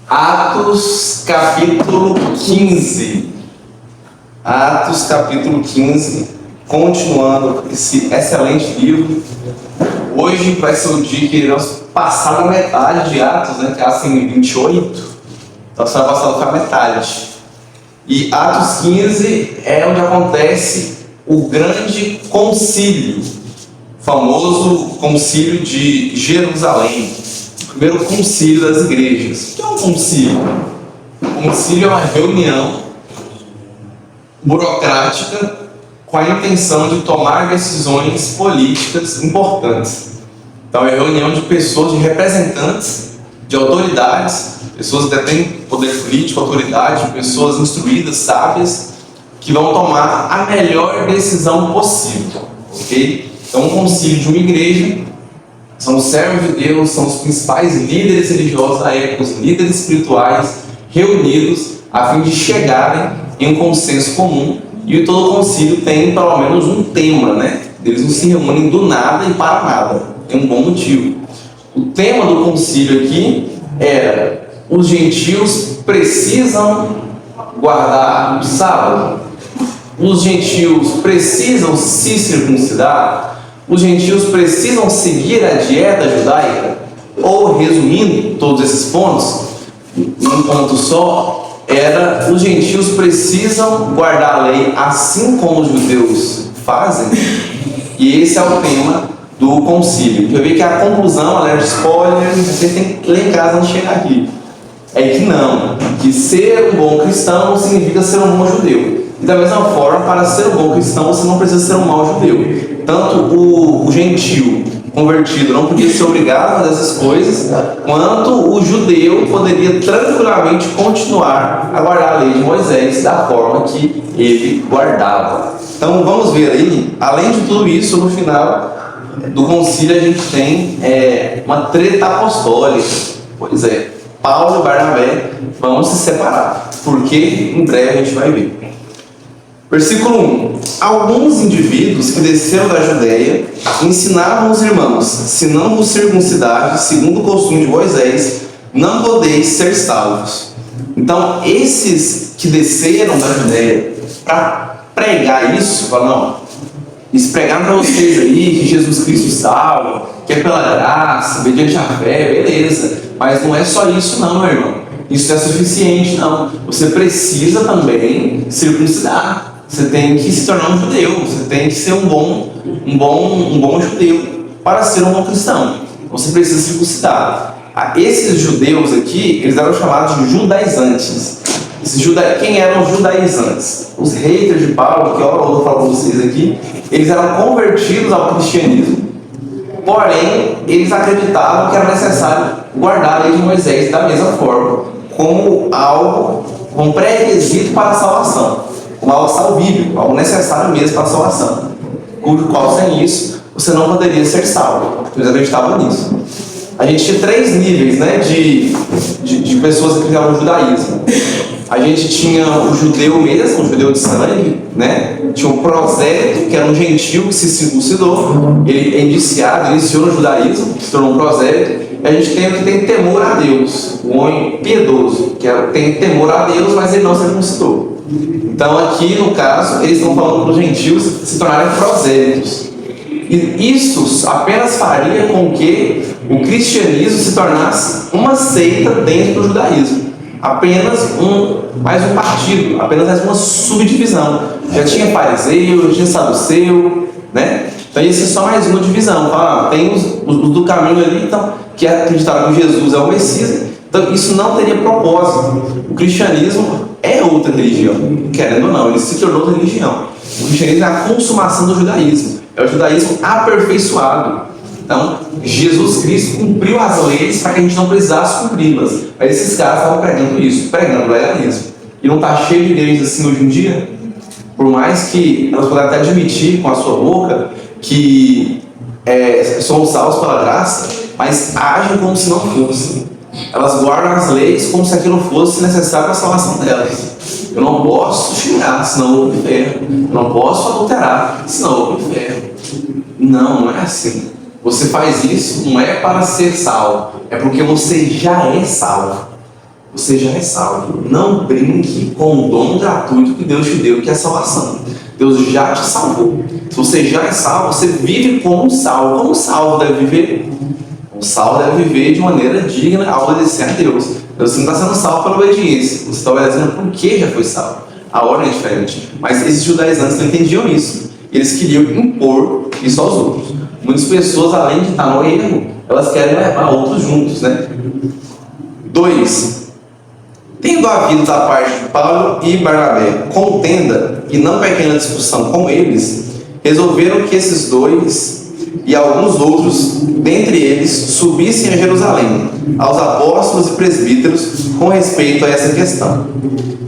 Atos capítulo 15. Atos capítulo 15, continuando esse excelente livro. Hoje vai ser o dia que iremos passar da metade de Atos, né? Que Atos tem 28, então você vai passar pela metade. E Atos 15 é onde acontece o grande concílio, famoso concílio de Jerusalém, o primeiro concílio das igrejas. O que é um concílio? Um concílio é uma reunião burocrática com a intenção de tomar decisões políticas importantes. Então é reunião de pessoas, de representantes, de autoridades, pessoas que detêm poder político, autoridade, pessoas instruídas, sábias, que vão tomar a melhor decisão possível, ok? Então um concílio de uma igreja são os servos de Deus, são os principais líderes religiosos da época, os líderes espirituais reunidos a fim de chegarem em um consenso comum. E todo concílio tem pelo menos um tema, né? Eles não se reúnem do nada e para nada, tem um bom motivo. O tema do concílio aqui era: os gentios precisam guardar o sábado, os gentios precisam se circuncidar, os gentios precisam seguir a dieta judaica. Ou, resumindo todos esses pontos num ponto só, era: os gentios precisam guardar a lei assim como os judeus fazem. E esse é o tema do concílio. Eu vi que a conclusão, alerta spoiler, você tem que ler em casa antes de chegar aqui, é que não, que ser um bom cristão não significa ser um bom judeu. E da mesma forma, para ser um bom cristão, você não precisa ser um mau judeu. Tanto o gentio convertido não podia ser obrigado a fazer essas coisas, quanto o judeu poderia tranquilamente continuar a guardar a lei de Moisés da forma que ele guardava. Então vamos ver aí, além de tudo isso, no final do concílio a gente tem uma treta apostólica. Pois é, Paulo e Barnabé vão se separar, porque em breve a gente vai ver. Versículo 1. Alguns indivíduos que desceram da Judéia ensinavam os irmãos: se não vos circuncidardes segundo o costume de Moisés, não podeis ser salvos. Então, esses que desceram da Judéia para pregar isso, falaram: não, eles pregaram para vocês aí que Jesus Cristo salva, que é pela graça, mediante a fé, beleza, mas não é só isso não, meu irmão. Isso não é suficiente, não. Você precisa também circuncidar. Você tem que se tornar um judeu. Você tem que ser um bom judeu para ser um bom cristão. Você precisa circuncidar. Esses judeus aqui, eles eram chamados de judaizantes. Quem eram os judaizantes? Os haters de Paulo, que eu vou falar para vocês aqui, eles eram convertidos ao cristianismo. Porém, eles acreditavam que era necessário guardar a lei de Moisés da mesma forma, como um pré-requisito para a salvação, como algo salvível, algo necessário mesmo para a salvação, cujo qual sem isso você não poderia ser salvo. Eles acreditavam nisso. A gente tinha 3 níveis, né, de pessoas que acreditavam no judaísmo. A gente tinha o judeu mesmo, o judeu de sangue, né? Tinha o prosélito, que era um gentio que se circuncidou, ele é iniciado, iniciou no judaísmo, se tornou um prosélito. E a gente tem o que tem temor a Deus, o homem piedoso, que tem temor a Deus, mas ele não se circuncidou. Então aqui, no caso, eles estão falando para os gentios se tornarem prosélitos. E isso apenas faria com que o cristianismo se tornasse uma seita dentro do judaísmo. Apenas mais um partido, apenas mais uma subdivisão. Já tinha fariseu, já tinha saduceu, né? Então ia ser só mais uma divisão. Tem os do caminho ali, então, que acreditaram que Jesus é o Messias. Então isso não teria propósito. O cristianismo é outra religião, querendo ou não, ele se tornou outra religião. O cristianismo é a consumação do judaísmo, é o judaísmo aperfeiçoado. Então, Jesus Cristo cumpriu as leis para que a gente não precisasse cumpri-las. Mas esses caras estavam pregando isso, pregando legalismo. E não está cheio de igrejas assim hoje em dia? Por mais que elas podem até admitir com a sua boca que somos salvos pela graça, mas agem como se não fosse. Elas guardam as leis como se aquilo fosse necessário para a salvação delas. Eu não posso xingar, senão eu vou para o inferno. Eu não posso adulterar, senão eu vou para o inferno. Não é assim. Você faz isso não é para ser salvo, é porque você já é salvo. você já é salvo. Não brinque com o dom gratuito que Deus te deu, que é a salvação. Deus já te salvou. Se você já é salvo, você vive como um salvo. Como um salvo deve viver? Um salvo deve viver de maneira digna ao obedecer a Deus. Você não está sendo salvo pela obediência. Você está obedecendo porque já foi salvo. A ordem é diferente. Mas esses judaizantes não entendiam isso. Eles queriam impor isso aos outros. Muitas pessoas, além de estar no erro, elas querem levar outros juntos, né? 2. Tendo havido da parte de Paulo e Barnabé contenda e não pequena discussão com eles, resolveram que esses dois e alguns outros, dentre eles, subissem a Jerusalém, aos apóstolos e presbíteros, com respeito a essa questão.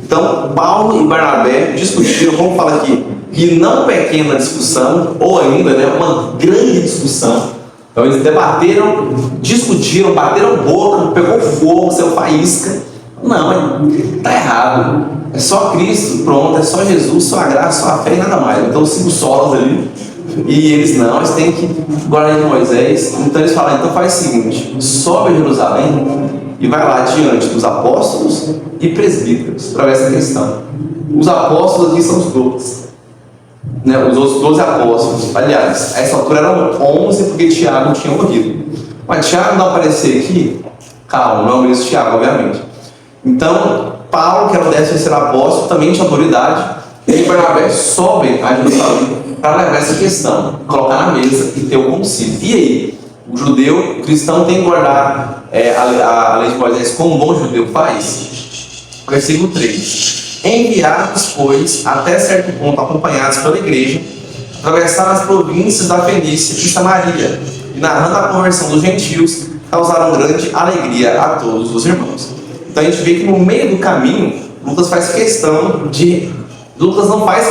Então, Paulo e Barnabé discutiram, como fala aqui, e não pequena discussão, ou ainda, né, uma grande discussão. Então, eles debateram, discutiram, bateram boca, pegou fogo, saiu faísca. Não, está errado. É só Cristo, pronto, é só Jesus, só a graça, só a fé e nada mais. Então, os 5 solos ali. E eles não, eles têm que guardar de Moisés. Então, eles falam: então faz o seguinte, sobe a Jerusalém e vai lá diante dos apóstolos e presbíteros para ver essa questão. Os apóstolos aqui são os 12, né? Os outros 12 apóstolos. Aliás, a essa altura eram 11 porque Tiago tinha morrido. Mas Tiago não aparecer aqui, calma, não é o mesmo Tiago, obviamente. Então, Paulo, que era o 13º apóstolo, também tinha autoridade, e Barnabé sobe a Jerusalém para levar essa questão, colocar na mesa e ter o concílio. E aí? O judeu, o cristão, tem que guardar a lei de Moisés como um bom judeu faz? Versículo 3. Enviados, pois, até certo ponto, acompanhados pela igreja, atravessaram as províncias da Fenícia e Samaria, e narrando a conversão dos gentios, causaram grande alegria a todos os irmãos. Então a gente vê que no meio do caminho, Lucas não faz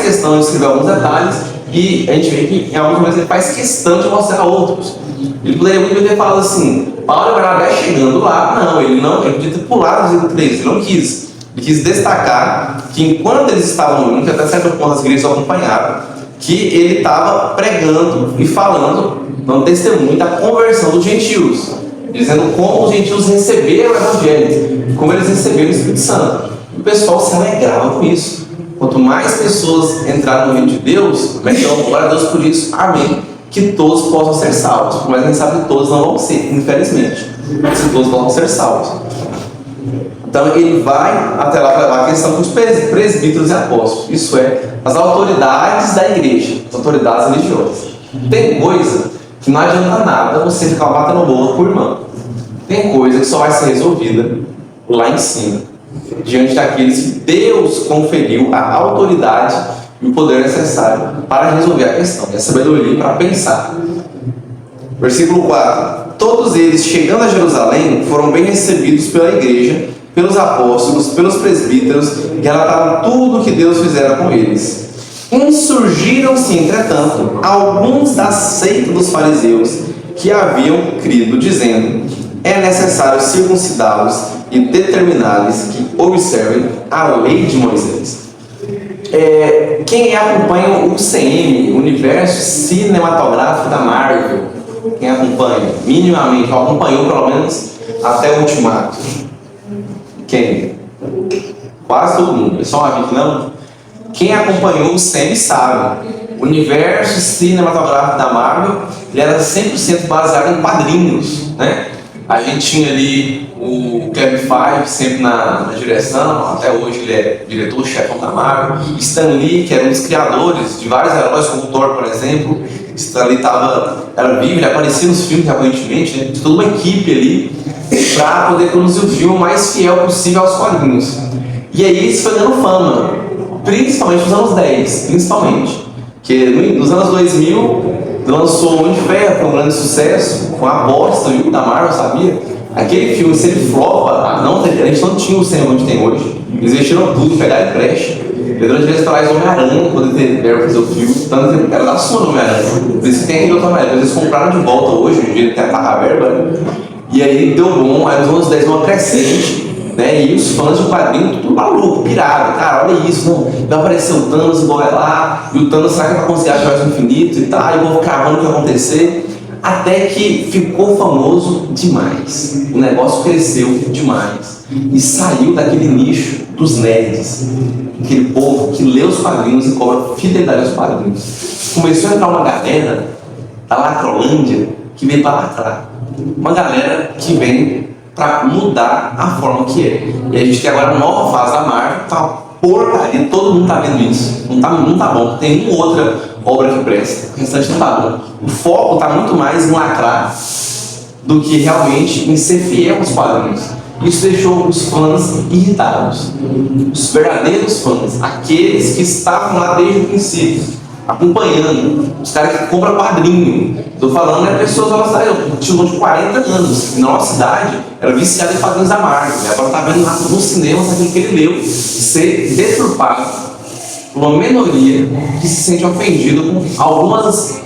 questão de escrever alguns detalhes, e a gente vê que em alguns momentos ele faz questão de mostrar outros. Ele poderia muito bem ter falado assim: Paulo e Barnabé chegando lá. Ele podia ter pulado o versículo 3, ele não quis. Ele quis destacar que enquanto eles estavam indo, que até certo ponto as igrejas acompanharam, que ele estava pregando e falando, dando testemunho da conversão dos gentios, dizendo como os gentios receberam o Evangelho, como eles receberam o Espírito Santo. E o pessoal se alegrava com isso. Quanto mais pessoas entraram no reino de Deus, melhor. Glória a Deus por isso. Amém. Que todos possam ser salvos. Mas a gente sabe que todos não vão ser, infelizmente. Se todos vão ser salvos. Então ele vai até lá para levar a questão dos presbíteros e apóstolos. Isso é, as autoridades da igreja, as autoridades religiosas. Tem coisa que não adianta nada você ficar batendo boca por irmão. Tem coisa que só vai ser resolvida lá em cima, diante daqueles que Deus conferiu a autoridade e o poder necessário para resolver a questão, e a sabedoria para pensar. Versículo 4. Todos eles, chegando a Jerusalém, foram bem recebidos pela igreja, pelos apóstolos, pelos presbíteros, e relataram tudo o que Deus fizera com eles. Insurgiram-se, entretanto, alguns da seita dos fariseus que haviam crido, dizendo: é necessário circuncidá-los e determinar-lhes que observem a lei de Moisés. Quem acompanha o UCM, o Universo Cinematográfico da Marvel, quem acompanha minimamente, ou acompanhou pelo menos até o Ultimato? Quem? Quase todo mundo, é só uma vez que não? Quem acompanhou o UCM sabe. O Universo Cinematográfico da Marvel, ele era 100% baseado em quadrinhos, né? A gente tinha ali o Kevin Feige sempre na direção, até hoje ele é diretor-chefe da Marvel. Stan Lee, que era um dos criadores de vários heróis, como o Thor, por exemplo. Stan Lee era vivo, ele aparecia nos filmes aparentemente, né? Toda uma equipe ali para poder produzir o filme mais fiel possível aos quadrinhos. E aí isso foi dando fama, principalmente nos anos 10, principalmente. Que nos anos 2000 lançou o Homem de Ferro, com um grande sucesso, com a bosta da Marvel, sabia? Aquele filme, se ele flopa, a gente não tinha o cinema que tem hoje. Eles investiram tudo, pegaram creche. Pedro de vezes traz Homem-Aranha para poder ter verba fazer o filme, tanto que era da sua do Homem-Aranha. Por isso que tem aquele outro Homem-Aranha. Eles compraram de volta hoje, um dia ele tem a verba, né? E aí deu bom, aí nos anos 10 uma crescente, né? E os fãs de quadrinho, tudo maluco, pirado. Cara, olha isso, não. Vai aparecer o Thanos igual é lá, e o Thanos será que vai conseguir achar o infinito e tal, e eu vou cravando o que vai acontecer. Até que ficou famoso demais. O negócio cresceu demais. E saiu daquele nicho dos nerds. Aquele povo que lê os quadrinhos e cobra fidelidade aos quadrinhos. Começou a entrar uma galera da Lacrolândia que veio para lacrar. Uma galera que vem para mudar a forma que é. E a gente tem agora uma nova fase da Marvel, tá uma porcaria, todo mundo tá vendo isso. Não tá bom. Tem uma outra obra que presta, o restante não tá bom. O foco tá muito mais em lacrar do que realmente em ser fiel aos quadrinhos. Isso deixou os fãs irritados. Os verdadeiros fãs, aqueles que estavam lá desde o princípio, acompanhando, os caras que compram quadrinho. Estou falando, né, pessoas da nossa cidade, eu tinha de 40 anos, na nossa cidade era viciado em quadrinhos da Marvel, né? Agora tá vendo lá no cinema, aquilo que ele leu, ser deturpado por uma minoria que se sente ofendido com algumas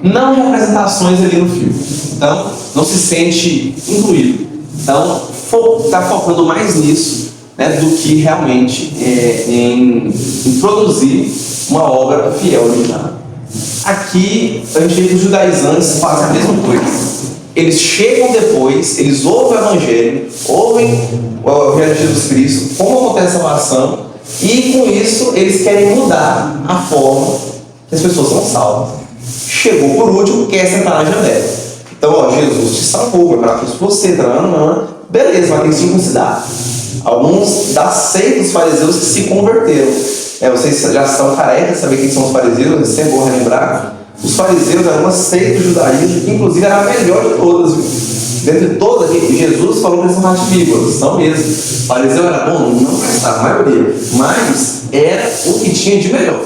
não representações ali no filme. Então, não se sente incluído. Então, está focando mais nisso, né, do que realmente em produzir uma obra fiel original. Aqui, a gente vê que os judaizantes fazem a mesma coisa. Eles chegam depois, eles ouvem o Evangelho, ouvem o Evangelho de Jesus Cristo, como acontece a salvação, e com isso eles querem mudar a forma que as pessoas são salvas. Chegou por último, quer sentar na janela. Então, ó, Jesus te salvou, vai falar isso você, beleza, mas tem que circuncidar. Alguns da seita dos fariseus que se converteram. Vocês já estão carecas de saber quem são os fariseus, isso é bom relembrar. Os fariseus eram uma seita do judaísmo, que inclusive era a melhor de todas. Dentre todas, Jesus falou que eles são ratívoros, são mesmo. O fariseu era bom? Não prestava, a maioria. Mas era o que tinha de melhor.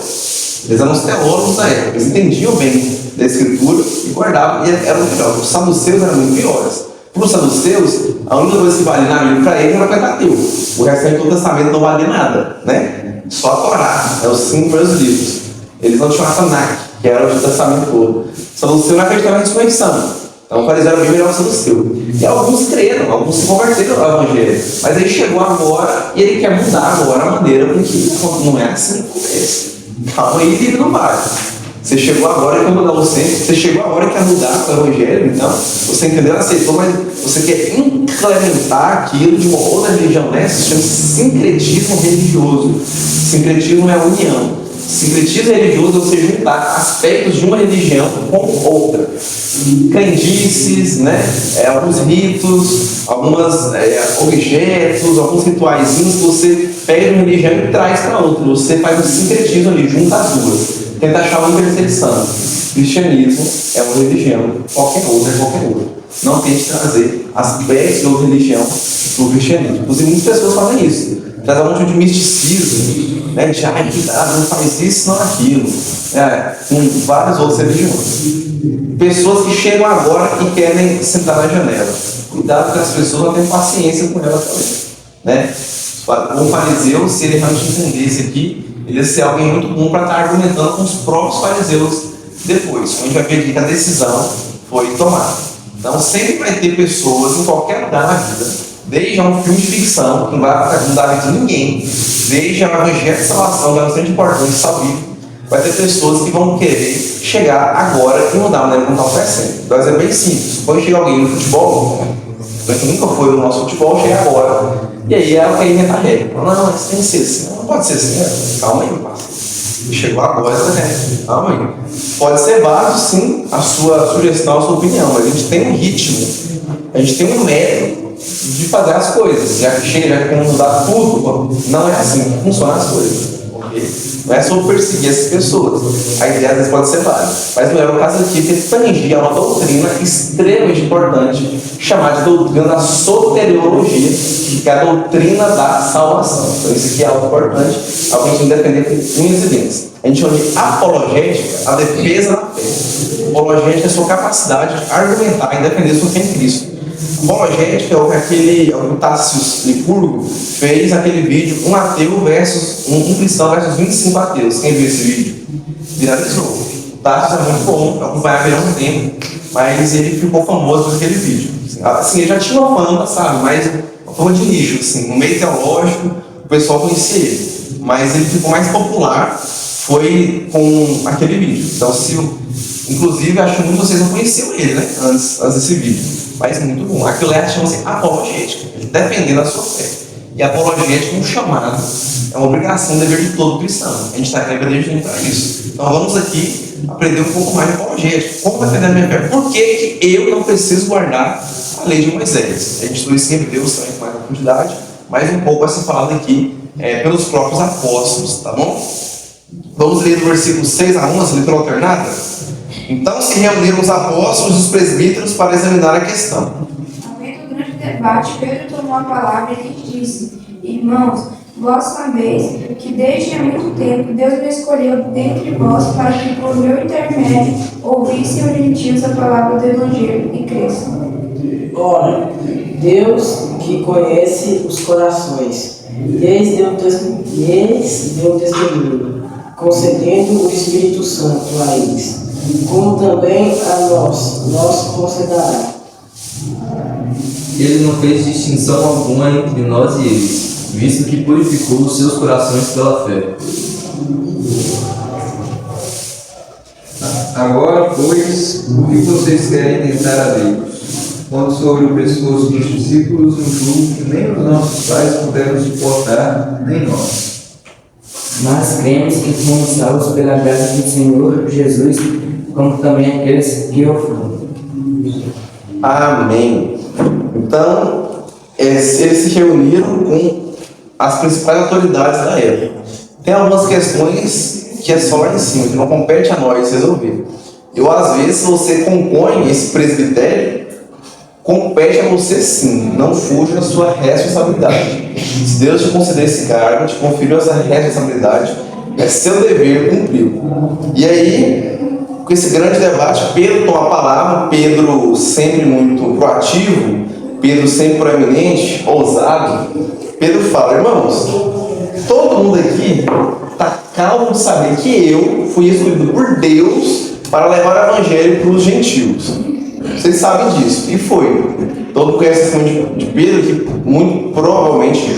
Eles eram os teólogos da época, eles entendiam bem da escritura e guardavam, e eram melhores. Os saduceus eram muito piores. Para os saduceus, a única coisa que valia na Bíblia para eles era o Pentateuco. O resto do Testamento não valia nada, né? Só a Torá, os 5 primeiros livros. Eles não tinham a Tanakh, que era o Testamento todo. O saduceu não acreditava na ressurreição. Então o fariseu era bem melhor que o saduceu. E alguns creram, alguns se converteram ao Evangelho. Mas ele chegou agora e ele quer mudar agora a maneira com que não é assim no começo. Calma aí, ele não vai. Você chegou agora e quer mudar você chegou agora e quer mudar o Evangelho, então você entendeu, aceitou, mas você quer implementar aquilo de uma outra religião, né? Isso chama-se sincretismo religioso. Sincretismo é a união. Sincretismo religioso é você juntar aspectos de uma religião com outra. Crendices, né? Alguns ritos, alguns objetos, alguns rituaizinhos que você pega de uma religião e traz para outra. Você faz um sincretismo ali, junta as duas. Tenta achar uma interessante. Cristianismo é uma religião, qualquer outra é qualquer outra. Não tente trazer aspectos de outra religião para o cristianismo. Inclusive, muitas pessoas fazem isso. Traz algum tipo de misticismo, né? De cuidado, não faz isso, não aquilo. Com várias outras religiões. Pessoas que chegam agora e querem sentar na janela. Cuidado que as pessoas não têm paciência com elas também. Né? Um fariseu, se ele realmente entendesse aqui, ele ia ser alguém muito bom para estar argumentando com os próprios fariseus depois, onde vai ver que a decisão foi tomada. Então sempre vai ter pessoas em qualquer lugar na vida, desde um filme de ficção, que não vai mudar a vida de ninguém, desde a evangelho de salvação, que é bastante importante, salvar, vai ter pessoas que vão querer chegar agora e mudar a maneira como está oferecendo. Então é bem simples. Pode chegar alguém no futebol, que nunca foi no nosso futebol, chega agora. E aí ela quer inventar regra. Não, isso tem que ser assim. Não pode ser assim. Calma aí, parceiro. Chegou agora, né? Calma aí. Pode ser válido, sim, a sua sugestão, a sua opinião, mas a gente tem um ritmo, a gente tem um método de fazer as coisas. Já que chega, já que quer mudar tudo, não é assim que funcionam as coisas. Não é só perseguir essas pessoas. A ideia às vezes pode ser válida. Mas não é o caso aqui, que tangia uma doutrina extremamente importante, chamada de doutrina da soteriologia, que é a doutrina da salvação. Então isso aqui é algo importante, algo que a gente tem que defender com unhas e dentes. A gente chama de apologética, a defesa da fé. Apologética é a sua capacidade de argumentar e defender sua fé em Cristo. Apologética é o Tássio Licurgo fez aquele vídeo, um ateu versus um cristão versus 25 ateus. Quem viu esse vídeo? Viralizou. O Tássio é muito bom, eu acompanhava ele há um tempo, mas ele ficou famoso por aquele vídeo. Assim, ele já tinha uma fama, sabe? Mas uma fama de nicho, assim, no meio teológico, o pessoal conhecia ele. Mas ele ficou mais popular foi com aquele vídeo. Então, inclusive, acho que muitos de vocês não conheciam ele, né? Antes desse vídeo. Mas muito bom. Aquilo chama-se apologética, defendendo a sua fé. E a apologética é um chamado, é uma obrigação, um dever de todo cristão. A gente está aqui na igreja para isso. Então, vamos aqui aprender um pouco mais de apologética. Como defender a minha fé? Por que eu não preciso guardar a lei de Moisés? A gente estudou isso em Hebreus também com mais profundidade, mas um pouco vai ser falado aqui pelos próprios apóstolos, tá bom? Vamos ler do versículo 6 a 11, letra alternada. Então se reuniram os apóstolos e os presbíteros para examinar a questão. Havendo um grande debate, Pedro tomou a palavra e lhes disse: Irmãos, vós sabeis que desde há muito tempo Deus me escolheu dentre vós para que por meu intermédio ouvissem os gentios a palavra do Evangelho e cresçam. Ora, Deus que conhece os corações, lhes deu testemunho, concedendo o Espírito Santo a eles, como também a nós concederá. Ele não fez distinção alguma entre nós e eles, visto que purificou os seus corações pela fé. Agora, pois, o que vocês querem tentar a Deus? Pondo sobre o pescoço dos discípulos um jugo que nem os nossos pais puderam suportar, nem nós. Mas cremos que fomos salvos pela graça do Senhor Jesus, como também aqueles que o foram. Amém. Então, eles se reuniram com as principais autoridades da época. Tem algumas questões que é só lá em cima, que não compete a nós resolver. Às vezes, você compõe esse presbitério, compete a você sim, não fuja da sua responsabilidade. Se Deus te conceder esse cargo, te conferiu essa responsabilidade, é seu dever cumpri-lo. E aí, com esse grande debate, Pedro toma a palavra, Pedro sempre muito proativo, Pedro sempre proeminente, ousado. Pedro fala: irmãos, todo mundo aqui está calmo de saber que eu fui escolhido por Deus para levar o evangelho para os gentios. Vocês sabem disso, e foi. Todo mundo conhece a questão de Pedro, que muito provavelmente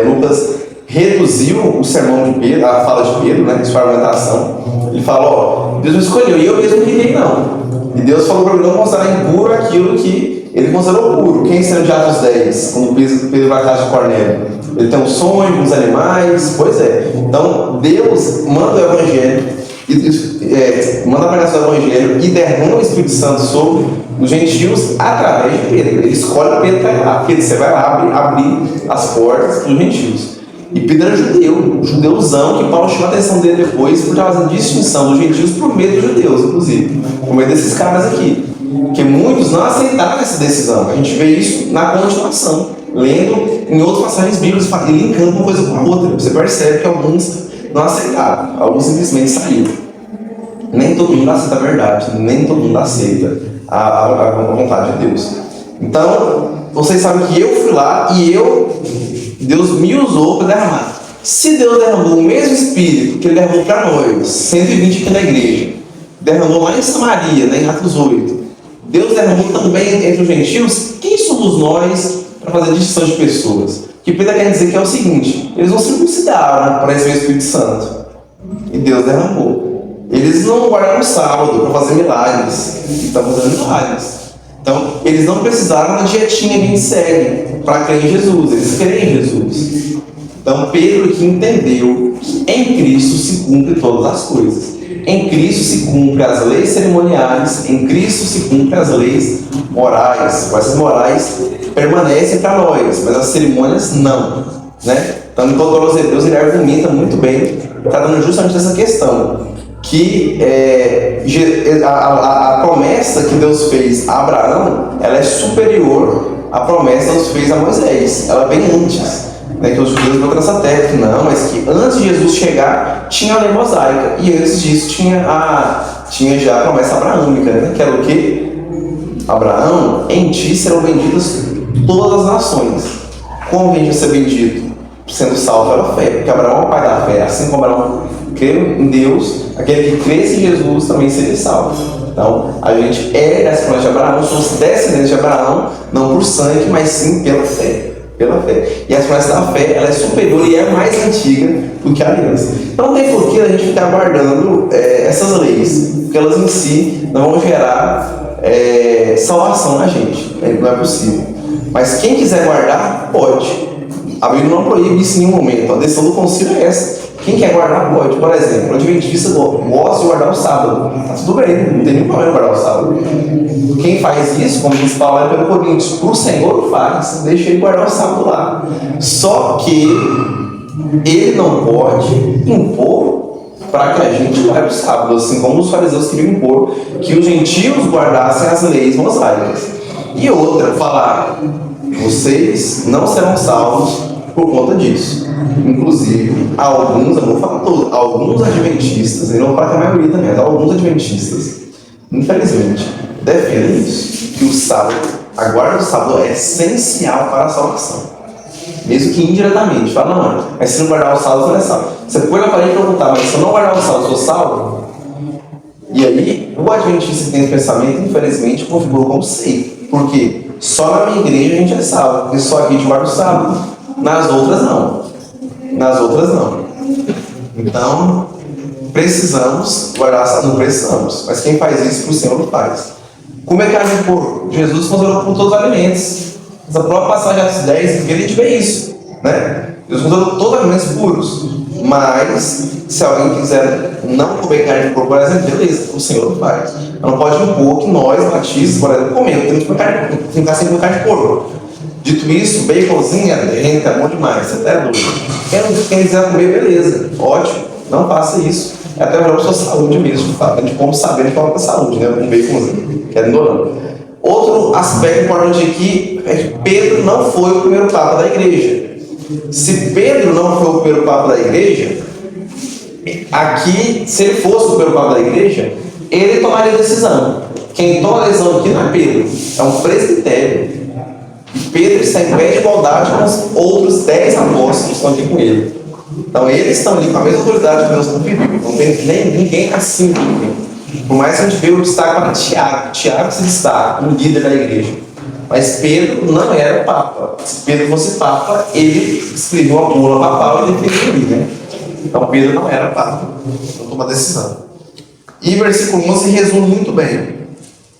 Lucas reduziu o sermão de Pedro, a fala de Pedro, né, sua argumentação. Ele fala: Deus me escolheu, e eu mesmo não queria não. E Deus falou para mim não considerar impuro aquilo que ele considerou puro. Quem sendo de Atos 10, quando Pedro vai à casa de Cornélio? Ele tem um sonho com os animais, pois é. Então, Deus manda o Evangelho, manda a pregação do Evangelho e derrama o Espírito Santo sobre os gentios através de Pedro. Ele escolhe Pedro para ir lá, porque você vai lá abrir as portas para os gentios. E Pedro era judeuzão, que Paulo chamou a atenção dele depois, por fazer distinção dos gentios por medo dos judeus, inclusive, por medo desses caras aqui. Porque muitos não aceitaram essa decisão. A gente vê isso na continuação, lendo em outras passagens bíblicas e linkando uma coisa com a outra. Você percebe que alguns não aceitaram, alguns simplesmente saíram. Nem todo mundo aceita a verdade, nem todo mundo aceita a vontade de Deus. Então, vocês sabem que eu fui lá e Deus me usou para derramar. Se Deus derramou o mesmo Espírito que Ele derramou para nós, 120 aqui na igreja, derramou lá em Samaria, né, em Atos 8, Deus derramou também entre os gentios, quem somos nós para fazer distinção de pessoas? O que Pedro quer dizer que é o seguinte: eles não circuncidaram para receber o Espírito Santo, e Deus derramou. Eles não guardaram o sábado para fazer milagres, e estão fazendo milagres. Então, eles não precisaram da dietinha que a gente segue para crer em Jesus, eles creem em Jesus. Então, Pedro aqui entendeu que em Cristo se cumpre todas as coisas. Em Cristo se cumpre as leis cerimoniais, em Cristo se cumpre as leis morais. Essas morais permanecem para nós, mas as cerimônias não, né? Então, em todo os Hebreus, ele argumenta muito bem, tratando justamente dessa questão, que a promessa que Deus fez a Abraão, ela é superior à promessa que Deus fez a Moisés. Ela vem antes. Né, que os judeus vão para essa terra, que não, mas que antes de Jesus chegar tinha a lei mosaica, e antes disso tinha já a promessa abraâmica, né, que era o quê? Abraão, em ti serão benditas todas as nações. Como a gente vai ser bendito? Sendo salvo pela fé, porque Abraão é o pai da fé, assim como Abraão creu em Deus, aquele que crê em Jesus também seria salvo. Então, a gente é essa promessa de Abraão, somos descendentes de Abraão, não por sangue, mas sim pela fé. Pela fé. E a promessa da fé, ela é superior e é mais antiga do que a aliança. Então não tem porquê a gente ficar guardando essas leis, porque elas em si não vão gerar salvação na gente. Não é possível. Mas quem quiser guardar, pode. A Bíblia não proíbe isso em nenhum momento. A decisão do concílio é essa. Quem quer guardar, pode. Por exemplo, o adventista gosta de guardar o sábado. Tá tudo bem, não tem nenhum problema guardar o sábado. Quem faz isso, como diz Paulo pelo Coríntios, para o Senhor faz, deixa ele guardar o sábado lá. Só que ele não pode impor para que a gente guarde o sábado, assim como os fariseus queriam impor que os gentios guardassem as leis mosaicas. E outra, falar, vocês não serão salvos por conta disso. Inclusive, alguns, eu não vou falar todos, alguns adventistas, e não vou falar que a maioria também, mas alguns adventistas, infelizmente, defendem isso, que o sábado, a guarda do sábado é essencial para a salvação. Mesmo que indiretamente. Fala, não, mas se não guardar o sábado, você não é salvo. Você põe na parede e perguntar, mas se eu não guardar o sábado, eu sou salvo? E aí, o adventista que tem esse pensamento, infelizmente, configurou como sei. Por quê? Só na minha igreja a gente é salvo, porque só aqui a gente guarda o sábado. Nas outras não. Nas outras não. Então, precisamos guardar sábado, não precisamos. Mas quem faz isso para o Senhor não faz. Como é que a gente por Jesus considerou por todos os alimentos? Essa própria passagem de Atos 10, que a gente vê isso, né? Jesus considerou todos os alimentos puros. Mas, se alguém quiser não comer carne de porco, por exemplo, beleza, o Senhor não faz. Não pode impor que nós, batistas, por exemplo, comemos, temos que ficar sem comer carne de porco. Dito isso, baconzinho é bom demais, você até é doido. Quem quiser comer, beleza, ótimo, não faça isso. É até melhor para a sua saúde mesmo, tá? A gente come sabendo que coloca a saúde, né? Um baconzinho, querendo ou não. Outro aspecto importante aqui é que Pedro não foi o primeiro papa da igreja. Se Pedro não foi o primeiro papa da igreja, aqui, se ele fosse o primeiro papa da igreja, ele tomaria a decisão. Quem toma a decisão aqui não é Pedro, é um presbitério. Pedro está em pé de igualdade com os outros 10 apóstolos que estão aqui com ele. Então eles estão ali com a mesma autoridade que Deus conferiu. Não tem ninguém assim. Por mais que a gente vê o destaque para Tiago. Tiago se destaca como líder da igreja. Mas Pedro não era papa. Se Pedro fosse papa, ele escreveu uma bula papal e defendeu ali, né? Então Pedro não era papa. Então toma decisão. E versículo 11 resume muito bem.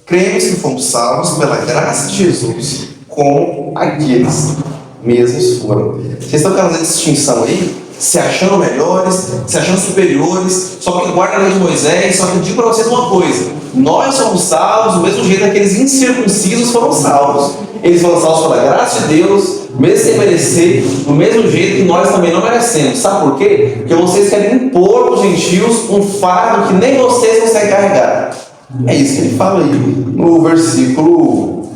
Cremos que fomos salvos pela graça de Jesus, como aqueles mesmos foram. Vocês estão fazendo essa distinção aí? Se achando melhores, se achando superiores, só que guarda a lei de Moisés. Só que eu digo para vocês uma coisa: nós somos salvos do mesmo jeito que aqueles incircuncisos foram salvos. Eles foram salvos pela graça de Deus, mesmo sem merecer, do mesmo jeito que nós também não merecemos. Sabe por quê? Porque vocês querem impor para os gentios um fardo que nem vocês conseguem carregar. É isso que ele fala aí no versículo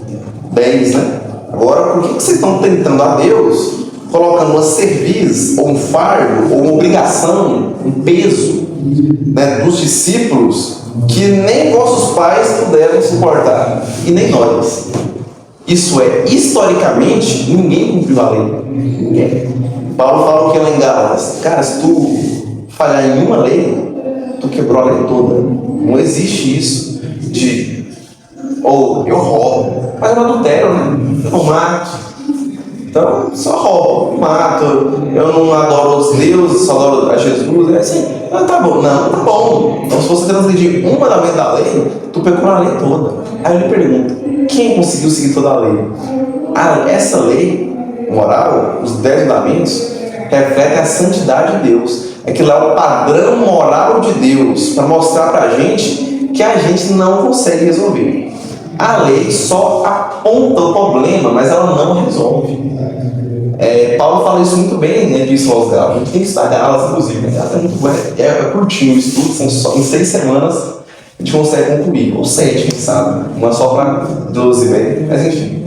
10, né? Agora, por que vocês estão tentando a Deus, colocando uma cerviz, ou um fardo, ou uma obrigação, um peso, né, dos discípulos, que nem vossos pais puderam suportar, e nem nós? Isso é, historicamente, ninguém cumpriu a lei. Ninguém. Paulo fala o que lá em Gálatas: cara, se tu falhar em uma lei, tu quebrou a lei toda. Não existe isso de, ou eu roubo, mas eu não adultero, né? Eu não mato. Então, só roubo, mato, eu não adoro os deuses, só adoro a Jesus. É assim, tá bom. Não, tá bom. Então, se você transgredir um mandamento da lei, tu pecou a lei toda. Aí ele pergunta: quem conseguiu seguir toda a lei? Essa lei moral, os 10 mandamentos, refletem a santidade de Deus. Aquilo é o padrão moral de Deus, para mostrar pra gente que a gente não consegue resolver. A lei só aponta o problema, mas ela não resolve. Paulo fala isso muito bem, né, disso aos Gálatas. A gente tem que estudar Gálatas, inclusive. Né? É muito bom, é curtinho o estudo, são só, em 6 semanas a gente consegue concluir. Ou 7, quem sabe. Uma só para 12, né? Mas enfim.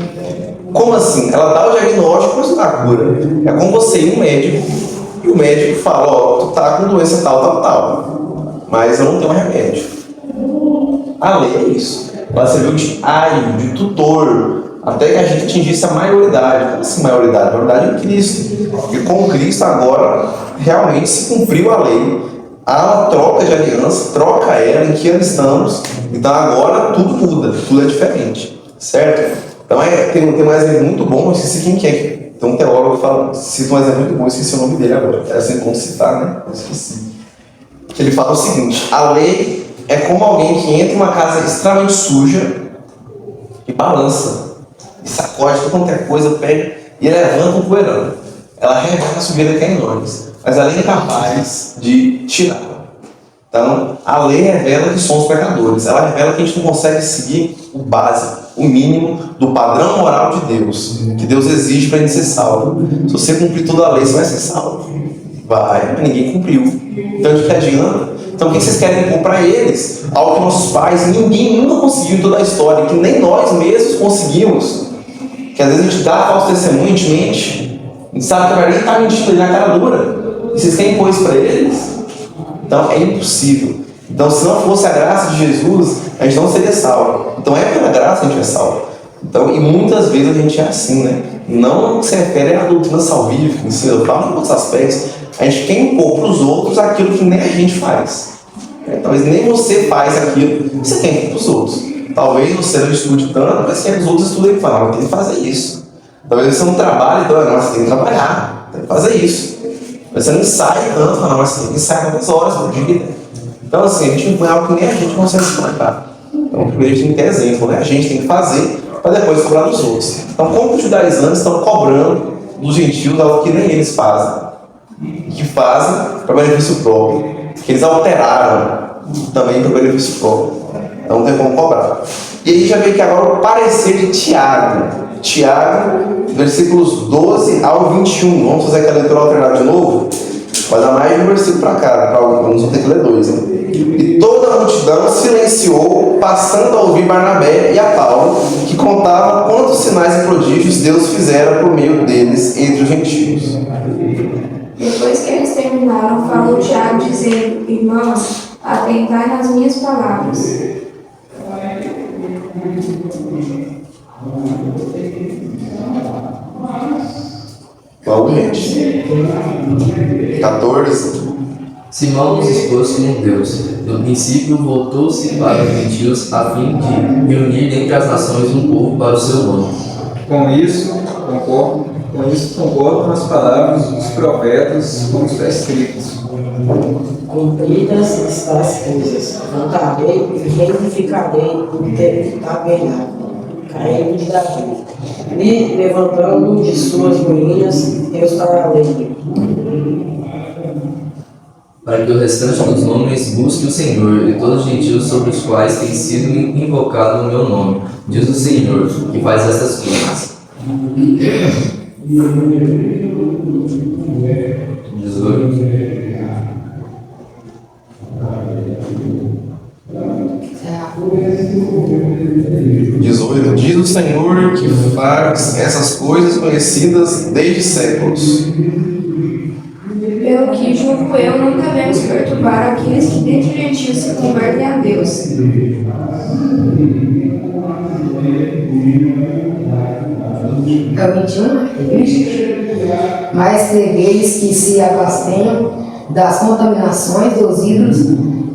Como assim? Ela dá o diagnóstico, mas não dá a cura. É como você ir no médico, e o médico fala: ó, tu tá com doença tal, mas eu não tenho remédio. A lei é isso. Ela serviu de aio, de tutor, até que a gente atingisse a maioridade. Como assim maioridade? A maioridade é Cristo. E com Cristo agora realmente se cumpriu a lei. Há uma troca de aliança, troca ela, em que ano estamos. Então agora tudo muda, tudo é diferente. Certo? Então tem um exemplo muito bom, não sei quem que é que Tem um teólogo que fala, cita um exemplo muito bom, esqueci o nome dele agora, era sempre bom citar, né? Eu esqueci. Que ele fala o seguinte: a lei é como alguém que entra em uma casa extremamente suja e balança, e sacode toda qualquer coisa, pega e levanta um poeirão. Ela revela a sujeira que é enorme, mas a lei é capaz de tirar. Então, a lei revela que somos pecadores. Ela revela que a gente não consegue seguir o básico, o mínimo do padrão moral de Deus, que Deus exige para a gente ser salvo. Se você cumprir toda a lei, você vai ser salvo. Vai, mas ninguém cumpriu. Então, de que adianta? Então, o que vocês querem impor para eles? Algo que nossos pais, ninguém nunca conseguiu em toda a história, que nem nós mesmos conseguimos. Que às vezes a gente dá falso testemunho, a gente mente. A gente sabe que a verdade está mentindo ali na cara dura. E vocês querem impor isso para eles? Então, é impossível. Então, se não fosse a graça de Jesus, a gente não seria salvo. Então, é pela graça que a gente é salvo. Então, e muitas vezes a gente é assim, né? Não se refere à doutrina salvífica, ensino, fala em outros aspectos. A gente quer impor para os outros aquilo que nem a gente faz. Talvez nem você faz aquilo que você quer impor para os outros. Talvez você não estude tanto, mas quer que os outros estudem e falam, tem que fazer isso. Talvez você não trabalhe tanto, mas você tem que trabalhar, tem que fazer isso. Mas você não ensaia tanto, não, mas você tem que ensaiar tantas horas por dia. Então, assim, a gente impõe algo que nem a gente consegue se marcar. Então, primeiro a gente tem que ter exemplo, né? A gente tem que fazer para depois cobrar dos outros. Então, como os judaizantes estão cobrando dos gentios algo que nem eles fazem, que fazem para benefício próprio, que eles alteraram também para benefício próprio. Então, não tem como cobrar. E aí já vem aqui agora o parecer de Tiago. Tiago, versículos 12 ao 21. Vamos fazer aquela leitura alternada de novo? Vai dar mais de um versículo para cá, para alguns vão ter que ler 2. Né? E toda a multidão silenciou, passando a ouvir Barnabé e a Paulo, que contavam quantos sinais e prodígios Deus fizera por meio deles entre os gentios. Depois que eles terminaram, falou Tiago, dizendo: irmãos, atentai nas minhas palavras. Vamos, gente. 14. Simão nos expôs como Deus. No princípio, voltou-se para os gentios a fim de reunir dentre as nações um povo para o seu nome. Com isso, concordo com as palavras dos profetas, como está escrito. Cumpridas estas coisas, voltarei e reedificarei o tabernáculo caído de Davi, e levantando de suas ruínas, restaurarei. Para que o restante dos nomes busque o Senhor e todos os gentios sobre os quais tem sido invocado o meu nome, diz o Senhor, que faz estas coisas. 18. 18. Diz o Senhor que faz essas coisas conhecidas desde séculos. Pelo que, julgo eu, não devemos perturbar aqueles que dentre os gentios se convertem a Deus. É o 21? Mas aqueles que se abstenham das contaminações dos ídolos,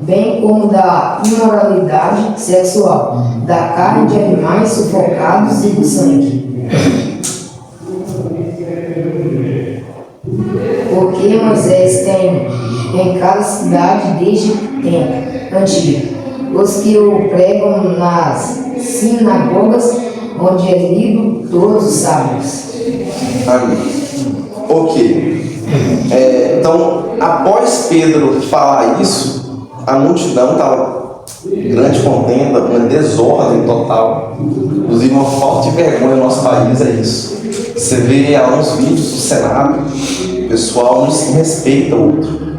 bem como da imoralidade sexual, da carne de animais sufocados e do sangue. Porque Moisés tem em cada cidade desde tempo antigo os que o pregam nas sinagogas, onde é lido todos os sábados. Amém. Ok. Então, após Pedro falar isso, a multidão estava em grande contenda, uma desordem total. Inclusive, uma falta de vergonha no nosso país é isso. Você vê alguns vídeos do Senado, o pessoal não se respeita o outro.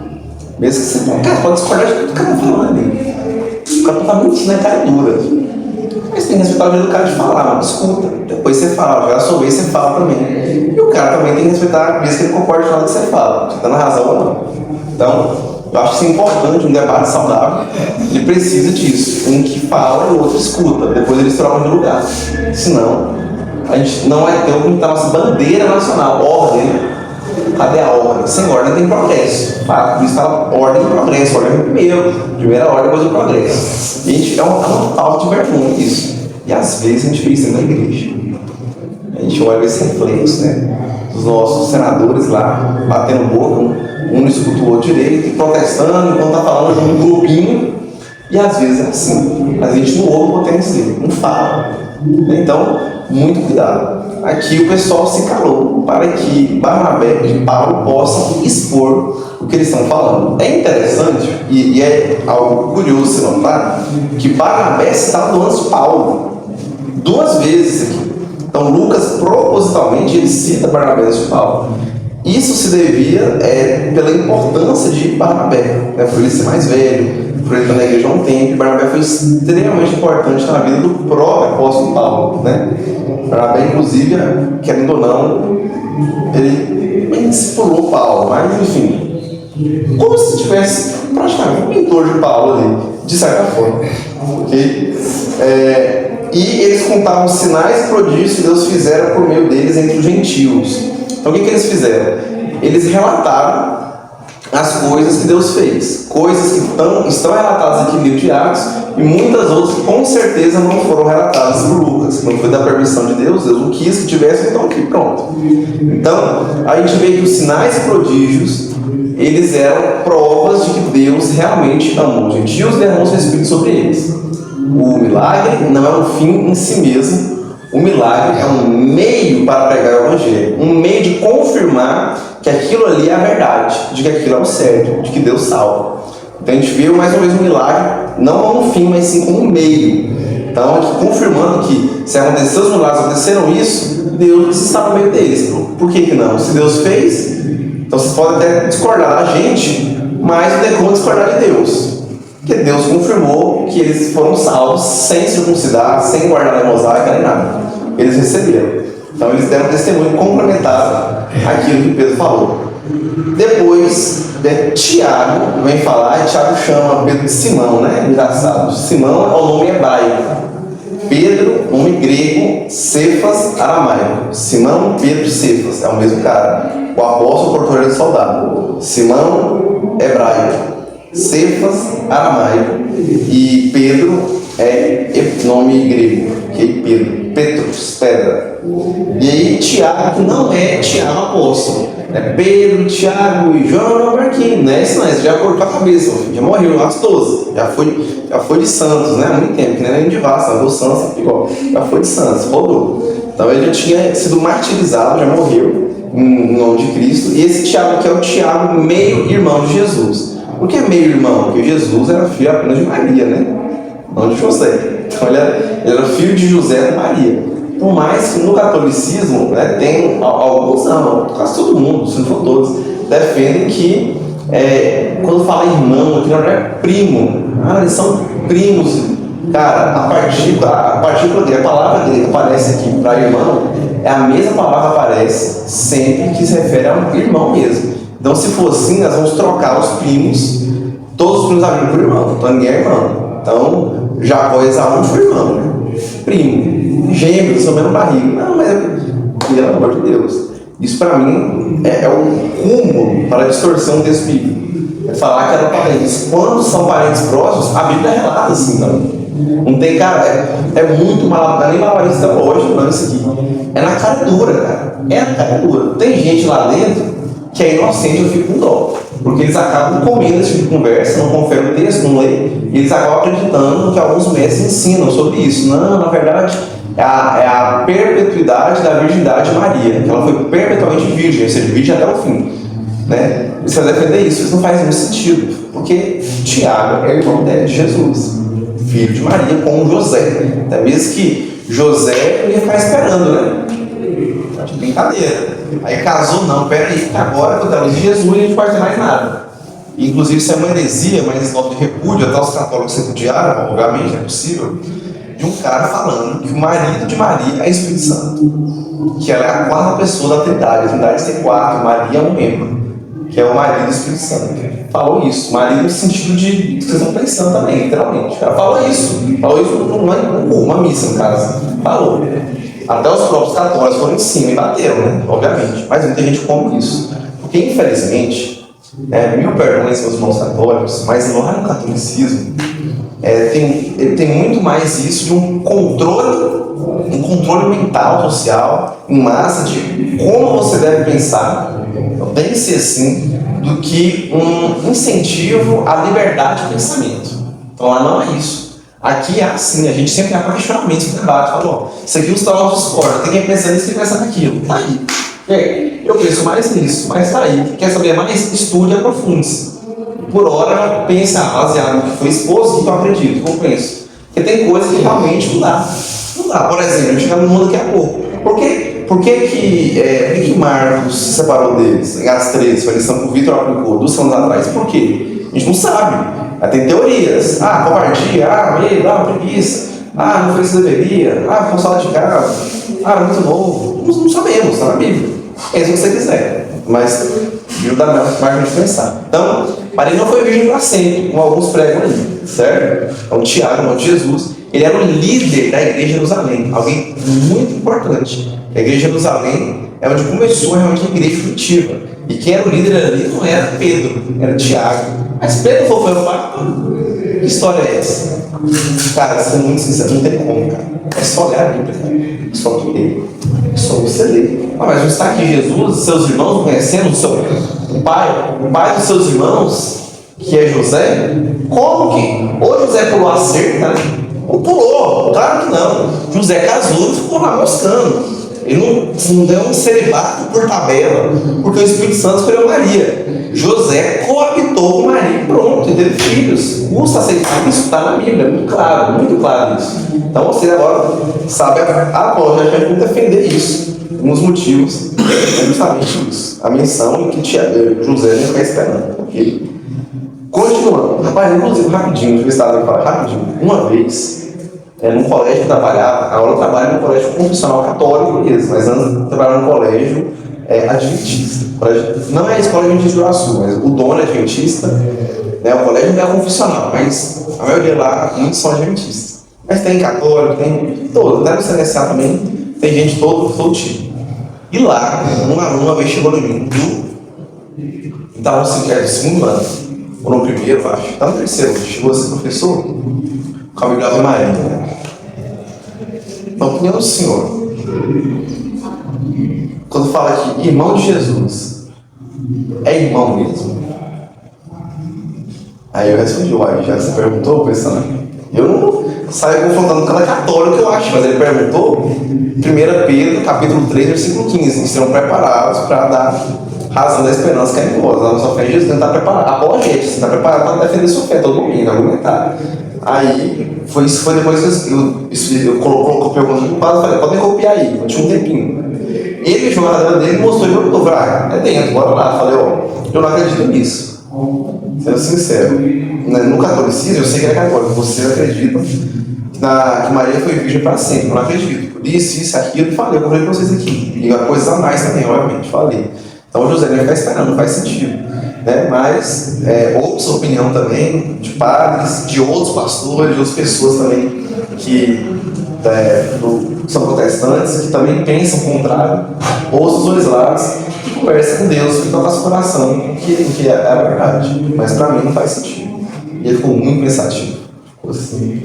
Mesmo que você fala, cara, pode discordar de tudo que o cara está falando. O cara está mentindo, é cara dura. Mas tem que respeitar o jeito do cara de falar, mas escuta. Depois você fala, já sua vez você fala também. E o cara também tem que respeitar, mesmo que ele concorde com o que você fala, você está na razão ou não. Então, eu acho que isso é importante, um debate saudável. Ele precisa disso. Um que fala e o outro escuta. Depois eles trocam de lugar. Senão, a gente não vai ter o que está a nossa bandeira nacional, ordem, né? Cadê a ordem? Sem ordem não tem progresso. Por isso fala ordem e progresso. Ordem é primeiro. Primeira ordem, depois o progresso. E a gente, é uma falta de vergonha isso. E às vezes a gente vê isso na igreja. A gente olha esse reflexo, né? dos nossos senadores lá, batendo boca, um não escuta o outro direito, e protestando, enquanto está falando de um grupinho, e às vezes é assim, a gente não ouve o potencial, não fala. Então, muito cuidado. Aqui o pessoal se calou para que Barnabé e Paulo possam expor o que eles estão falando. É interessante, e é algo curioso se notar, que Barnabé estava do antes de Paulo, 2 vezes aqui. Então Lucas propositalmente ele cita Barnabé antes de Paulo. Isso se devia pela importância de Barnabé, né? Por ele ser mais velho, por ele estar na igreja há um tempo. Barnabé foi extremamente importante na vida do próprio apóstolo Paulo, né? Barnabé, inclusive, querendo ou não, ele discipulou Paulo, mas enfim, como se tivesse praticamente um mentor de Paulo ali, de certa forma, ok? E eles contavam os sinais e prodígios que Deus fizera por meio deles entre os gentios. Então o que eles fizeram? Eles relataram as coisas que Deus fez, coisas que estão relatadas aqui no livro de Atos, e muitas outras que com certeza não foram relatadas por Lucas. Não foi da permissão de Deus, Deus não quis que tivesse, então aqui, pronto. Então, a gente vê que os sinais e prodígios, eles eram provas de que Deus realmente amou os gentios e derramou seu Espírito sobre eles. O milagre não é um fim em si mesmo. O milagre é um meio para pregar o Evangelho, um meio de confirmar que aquilo ali é a verdade, de que aquilo é o certo, de que Deus salva. Então a gente vê mais ou menos um milagre, não como um fim, mas sim como um meio. Então, aqui confirmando que se aconteceu os milagres, aconteceram isso, Deus está no meio deles. Por que não? Se Deus fez, então vocês podem até discordar da gente, mas não tem como discordar de Deus. Porque Deus confirmou que eles foram salvos sem circuncidar, sem guardar a mosaica nem nada. Eles receberam. Então eles deram um testemunho complementar àquilo que Pedro falou. Depois, Tiago vem falar, e Tiago chama Pedro de Simão, né? Engraçado. Simão é o nome hebraico. Pedro, nome grego, Cefas, aramaico. Simão, Pedro, Cefas, é o mesmo cara. O apóstolo, português do soldado. Simão, hebraico. Cefas, aramaico, e Pedro é nome grego, que é Pedro, Petros, pedra. E aí Tiago, que não é Tiago apóstolo, é Pedro, Tiago e João Marquinhos, não é isso não, você já cortou a cabeça, já morreu, às 12, já foi de Santos, né, há muito tempo, que nem de Vassa, o Santos, igual, já foi de Santos, rodou. Então ele já tinha sido martirizado, já morreu, em nome de Cristo, e esse Tiago aqui é o Tiago, meio irmão de Jesus. Por que meio irmão? Porque Jesus era filho apenas de Maria, né? Não de José. Então ele era filho de José e Maria. Por mais que no catolicismo, né, tem alguns, não, quase todo mundo, se não for todos, defendem que quando fala irmão, aqui não é primo. Eles são primos. Cara, a partícula grega, a palavra grega que aparece aqui para irmão, é a mesma palavra que aparece sempre que se refere a um irmão mesmo. Então, se for assim, nós vamos trocar os primos, todos os primos da Bíblia por irmão. Então, ninguém é irmão. Então, Jacó e Esaú foi irmão, né? Primo. Gêmeos, são mesmo barriga. Não, mas pelo amor de Deus. Isso, para mim, é um cúmulo para a distorção desse bíblico. É falar que eram parentes. Quando são parentes próximos, a Bíblia relata assim também. Não tem cara, é muito mal, não é nem malabarista lógico, não, isso aqui. É na cara dura, cara. É na cara dura. Tem gente lá dentro que é inocente, eu fico com dó. Porque eles acabam comendo esse tipo de conversa, não conferem o texto, não leem, e eles acabam acreditando que alguns mestres ensinam sobre isso. Não, na verdade, é a perpetuidade da virgindade de Maria, que ela foi perpetuamente virgem, ou seja, virgem até o fim. Né? E você vai defender isso não faz nenhum sentido, porque Tiago é irmão de Jesus, filho de Maria com José. Até mesmo que José ia ficar esperando, né? De brincadeira. Aí casou, não, peraí, agora que eu tenho de Jesus a gente não pode ter mais nada. Inclusive isso é uma heresia, mas nota de repúdio, até os católicos repudiaram, obviamente, é possível, de um cara falando que o marido de Maria é Espírito Santo, que ela é a 4ª pessoa da Trindade. A Trindade tem 4, Maria é um membro, que é o marido do Espírito Santo. Falou isso, marido no sentido de que vocês estão pensando também, literalmente. Ela falou isso numa missa, no caso. Falou. Até os próprios católicos foram em cima e bateram, né? Obviamente. Mas muita gente come isso. Porque, infelizmente, mil perdões meus irmãos católicos, mas lá no catolicismo, ele tem muito mais isso de um controle mental, social, em massa, de como você deve pensar, tem que ser assim, do que um incentivo à liberdade de pensamento. Então lá não é isso. Aqui é assim, a gente sempre abre questionamentos no debate, fala, ó, isso aqui os teólogos discordam, tem quem pensa nisso, tem quem pensa naquilo, tá aí. E aí, eu penso mais nisso, mas tá aí. Quer saber mais? Estude e aprofunde-se. Por hora, pense, baseado no que foi exposto, o que eu acredito, que eu penso. Porque tem coisa que realmente não dá. Não dá. Por exemplo, a gente chega no mundo daqui a pouco. Por que Marcos se separou deles? Em Atos 13, foi a lição que o Vitor aplicou 2 anos atrás. Por quê? A gente não sabe. Tem teorias. Covardia. Medo. Preguiça. Não fez o que deveria. Ficou só de casa. Muito novo. Não sabemos, está na Bíblia. É isso que você quiser. Mas ajuda mais a gente pensar. Então, Maria não foi virgem para sempre, como alguns pregam aí, certo? Então, Tiago, irmão de Jesus, ele era o líder da igreja de Jerusalém, alguém muito importante. A igreja de Jerusalém é onde começou realmente a igreja primitiva. E quem era o líder ali não era Pedro, era Tiago. Mas Pedro foi o Papa. Que história é essa? Cara, sendo muito sincero, não tem como, cara. É só olhar a Bíblia, cara. É só ler. É só você ler. Mas não está aqui Jesus, seus irmãos conhecendo o pai dos seus irmãos, que é José? Como que? Ou José pulou a cerca, né? Ou pulou? Claro que não. José casou e ficou lá moscando. Ele não deu um celibato por tabela, porque o Espírito Santo escolheu Maria. José coabitou com Maria e pronto, e teve filhos. Custa aceitar isso, está na Bíblia, muito claro isso. Então você agora sabe a lógica de defender isso. Um dos motivos é justamente isso. A menção em que José não está esperando. Okay? Continuando. Rapaz, inclusive, rapidinho, deixa eu estar aqui falar rapidinho. Uma vez, num colégio que eu trabalhava, agora eu trabalho num colégio confessional católico mesmo, mas antes eu trabalhava num colégio adventista. Não é a escola adventista do Iguaçu, mas o dono é adventista, né? O colégio não é confessional, mas a maioria lá, muitos são adventistas. Mas tem católico, tem todo, até no CNSA também, tem gente todo tipo. E lá, uma vez chegou no mim, estava no segundo ano, ou no primeiro, acho, estava no terceiro, chegou esse professor, com a Bíblia Ave Maria, né? Na opinião do senhor, quando fala que irmão de Jesus, é irmão mesmo? Aí eu respondi, já que você perguntou, pensando, eu não saio confrontando cada católico que eu acho, mas ele perguntou, 1 Pedro, capítulo 3, versículo 15, que serão preparados para dar razão da esperança que é em vós. A nossa fé em Jesus tem que estar preparada. Apologética, você está preparado para defender sua fé, todo mundo, argumentar. Aí, foi depois que eu coloquei o conjunto do padre e falei, podem copiar aí, eu tinha um tempinho. Ele, a jornada dele, mostrou e perguntou, é dentro, bora lá. Falei, eu não acredito nisso. Sendo sincero, no catolicismo, eu sei que ele é católico, você acredita que Maria foi virgem para sempre, eu não acredito. Isso, aquilo, eu falei, eu falei para vocês aqui. E coisas a mais também, obviamente, falei. Então o José vai ficar esperando, não faz sentido. Né? Mas outra opinião também de padres, de outros pastores, de outras pessoas também que são protestantes, que também pensam o contrário, ou os dois lados, que conversam com Deus, que toca o coração, que é a verdade. Mas para mim não faz sentido. E ele ficou muito pensativo. Assim,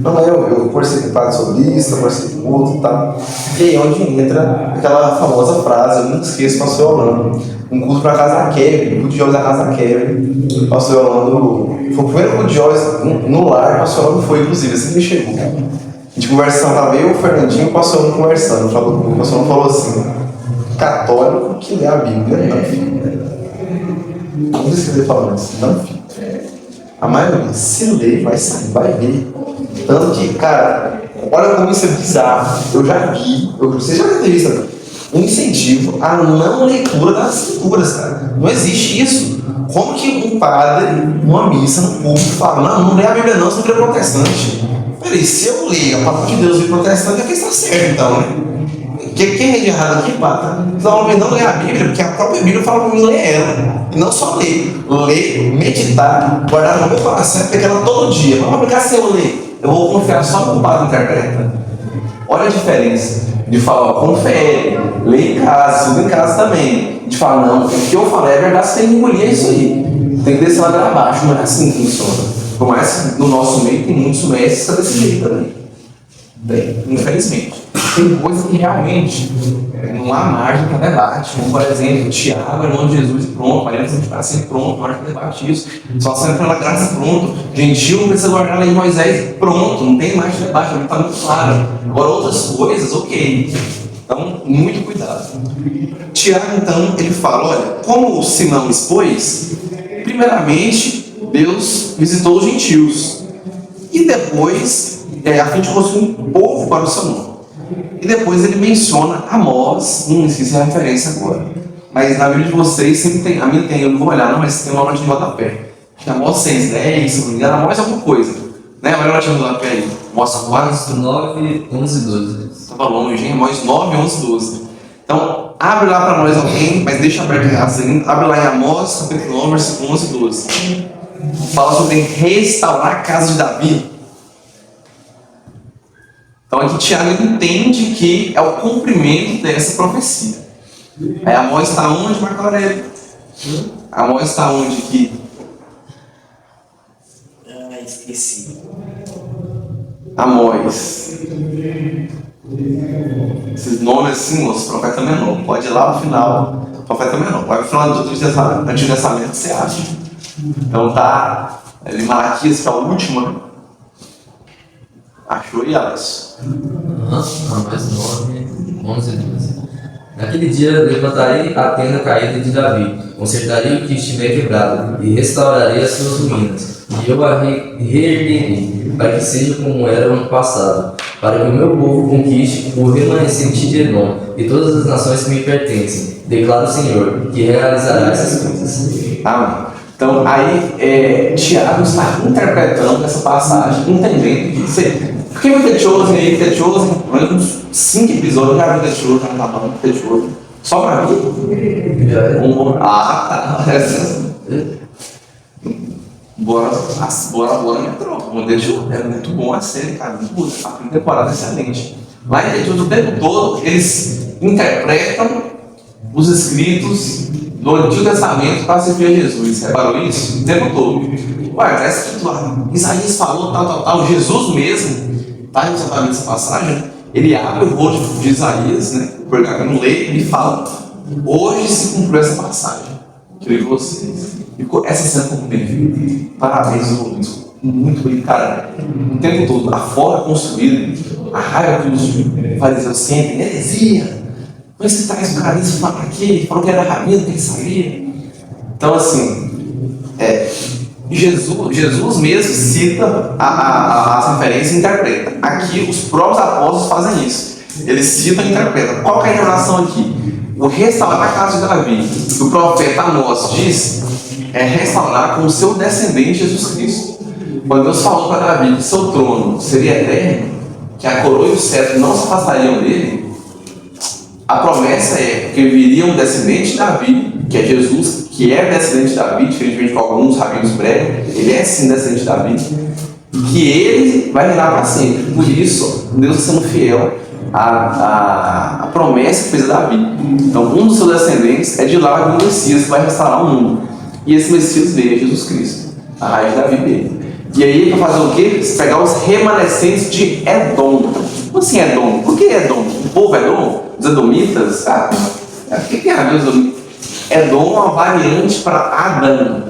Não, eu conversei com o padre sobre isso, eu conversei com o outro e tal. E aí onde entra aquela famosa frase, eu nunca esqueço, pastor Orlando, um culto para a casa da Kevin, um culto de jovens da casa da Kevin. O pastor Orlando foi o primeiro culto de jovens no lar, o pastor Orlando foi, inclusive, assim que ele chegou. A gente conversando, estava eu, o Fernandinho e o pastor Orlando conversando. O pastor Orlando falou assim: católico que lê a Bíblia, não, filho. Não sei se ele falou isso, não, filho. A maioria, se ler, vai sair, vai ver. Tanto que, cara, olha como isso é bizarro. Eu já vi, você já deve ter visto, um incentivo à não leitura das escrituras, cara. Não existe isso. Como que um padre, numa missa, no público, fala, não lê a Bíblia não, você não vira protestante. Peraí, se eu ler a palavra de Deus e protestante, é que está certo, então, né? Quem é de errado aqui, pata? Então, não ler a Bíblia, porque a própria Bíblia fala para mim ler ela. E não só ler, meditar, guardar no meu coração, aplicar ela todo dia. Vamos aplicar se eu ler. Eu vou confiar só no que o padre interpreta. Olha a diferença de falar, confere, lê em casa, estuda em casa também. De falar, não, o que eu falei é verdade, você tem que engolir isso aí. Tem que descer lá para baixo, não é assim que funciona. Por mais que no nosso meio tem muitos mestres desse jeito também. Bem, infelizmente. Tem coisas que realmente não há margem para debate, como por exemplo, Tiago, irmão de Jesus, pronto, Maria sempre para sempre pronto, margem para debate isso, só sempre pela graça, pronto, gentil não precisa guardar a lei de Moisés, pronto, não tem mais debate, não está muito claro. Agora outras coisas, ok. Então, muito cuidado. Tiago, então, ele fala, olha, como o Simão expôs, primeiramente, Deus visitou os gentios, e depois, a fim de construir um povo para o seu nome. E depois ele menciona Amós, não esqueci a referência agora. Mas na Bíblia de vocês sempre tem, a minha tem, eu não vou olhar não, mas tem uma nota de rodapé. Amós 6:10, se não me engano, Amós é alguma coisa. Né? Olha a nota de rodapé aí. Mostra 4, 9, 11 e 12. Estava longe, hein? Amós 9, 11, 12. Então, abre lá para nós alguém, mas deixa aberto ainda. Abre lá em Amós, capítulo 9, versículo 11 e 12. Fala sobre restaurar a casa de Davi. Então aqui Tiago entende que é o cumprimento dessa profecia. Aí Amós está onde, Marco Aurélio? Amós está onde aqui? Esqueci. Amós. Esses nomes assim, moço, profeta menor. Pode ir lá pro final, profeta menor. Vai pro final do Antigo Testamento, você acha? Então tá, ali Malaquias, que é a última. Achou aí, Alex? Mais 9, 11 e 12. Naquele dia levantarei a tenda caída de Davi, consertarei o que estiver quebrado, e restaurarei as suas ruínas, e eu a reerguerei, para que seja como era o ano passado, para que o meu povo conquiste o remanescente de Edom, e todas as nações que me pertencem, declara o Senhor, que realizará essas coisas. Amém. Então, aí, Tiago está interpretando essa passagem, entendendo que você. Por que o The Chosen aí? The Chosen, uns 5 episódios, já vi The Chosen, já tá bom, The Chosen. Só pra mim? Tá. Bora, minha tropa. O The Chosen é muito bom a série, cara, muito boa. A primeira temporada é excelente. Lá em The Chosen, o tempo todo, eles interpretam os escritos do Antigo Testamento para servir a Jesus. Você reparou isso? O tempo todo. Ué, está escrito lá. Isaías falou tal. Jesus mesmo, está exatamente essa passagem, ele abre o rolo de Isaías, né? O pergaminho lê e fala: hoje se cumpriu essa passagem. Creio vocês. Essa cena ficou bem feita. Parabéns, Luiz. Muito bem, cara. O tempo todo, a fora construída, a raiva que os fariseus sentem, heresia. Mas você traz o cara isso para quê? Ele falou que era rabino, que ele sabia. Então, assim, Jesus mesmo cita as referências e interpreta. Aqui, os próprios apóstolos fazem isso. Eles citam e interpretam. Qual que é a relação aqui? O restaurar a casa de Davi, que o profeta Amós diz, é restaurar com o seu descendente Jesus Cristo. Quando Deus falou para Davi que seu trono seria eterno, que a coroa e o cetro não se afastariam dele, a promessa é que viria um descendente de Davi, que é Jesus, que é descendente de Davi, diferentemente de alguns rabinos pregam, ele é sim descendente de Davi, que ele vai reinar para sempre. Por isso, Deus está sendo fiel à promessa que fez a Davi. Então, um dos seus descendentes é de lá do Messias, que vai restaurar o mundo. E esse Messias veio, é Jesus Cristo, a raiz de Davi veio. E aí, para fazer o quê? Pegar os remanescentes de Edom. Como assim Edom? Por que Edom? O povo Edom? Os edomitas? O que tem a ver os edomitas? Edom é uma variante para Adão.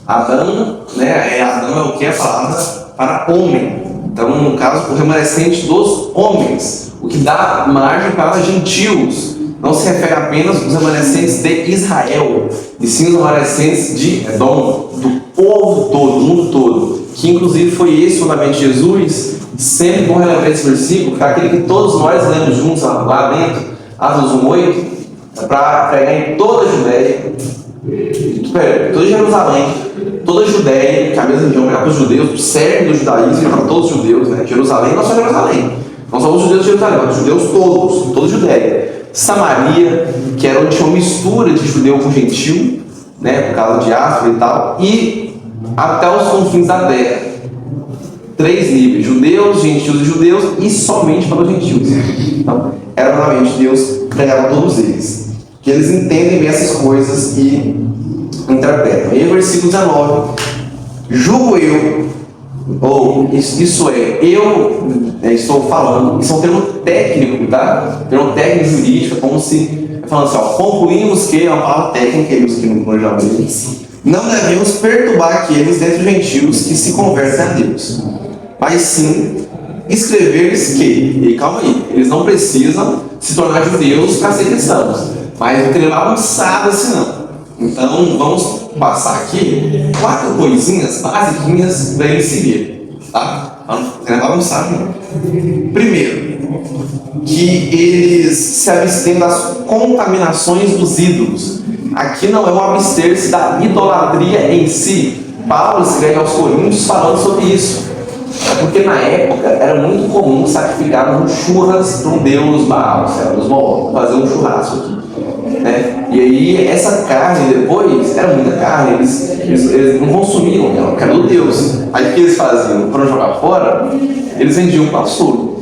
Adão, né? Adão é o que? A palavra para homem. Então, no caso, o remanescente dos homens. O que dá margem para gentios. Não se refere apenas aos remanescentes de Israel, e sim os remanescentes de Edom, do povo todo, do mundo todo. Que inclusive foi esse fundamento de Jesus. Sempre bom relembrar esse versículo, que é aquele que todos nós lemos juntos lá dentro, Atos 1:8, para pregar em toda a Judéia, toda Jerusalém, toda a Judéia, que é a mesma região para os judeus, o cerne do judaísmo para todos os judeus, né? Jerusalém não só Jerusalém, não só os judeus de Jerusalém, mas os judeus todos, toda a Judéia. Samaria, que era onde tinha uma mistura de judeu com gentil, né? Por causa de África e tal, e até os confins da terra. 3 níveis: judeus, gentios e judeus, e somente para os gentios. Então, era realmente Deus pregava a todos eles. Que eles entendem bem essas coisas e interpretam. E aí, versículo 19: julgo eu Ou isso é, eu estou falando, isso é um termo técnico, tá? Termo técnico jurídico, como se falando assim, ó, concluímos que é uma palavra técnica, eles que não manjam não devemos perturbar aqueles dentre os gentios que se convertem a Deus, mas sim escrever-lhes que, e calma aí, eles não precisam se tornar judeus para ser cristãos, mas não querer bagunçado assim não. Então vamos passar aqui 4 coisinhas basiquinhas para eles seguirem, tá? Não querer bagunçado não. Primeiro, que eles se abstêm das contaminações dos ídolos. Aqui não é um abster-se da idolatria em si. Paulo escreve aos Coríntios falando sobre isso. Porque na época era muito comum sacrificar um churras para um deus Baal, fazer um churrasco aqui. Né? E aí essa carne depois, era muita carne, eles não consumiam ela, porque era do Deus. Aí o que eles faziam? Para jogar fora, eles vendiam para açougue.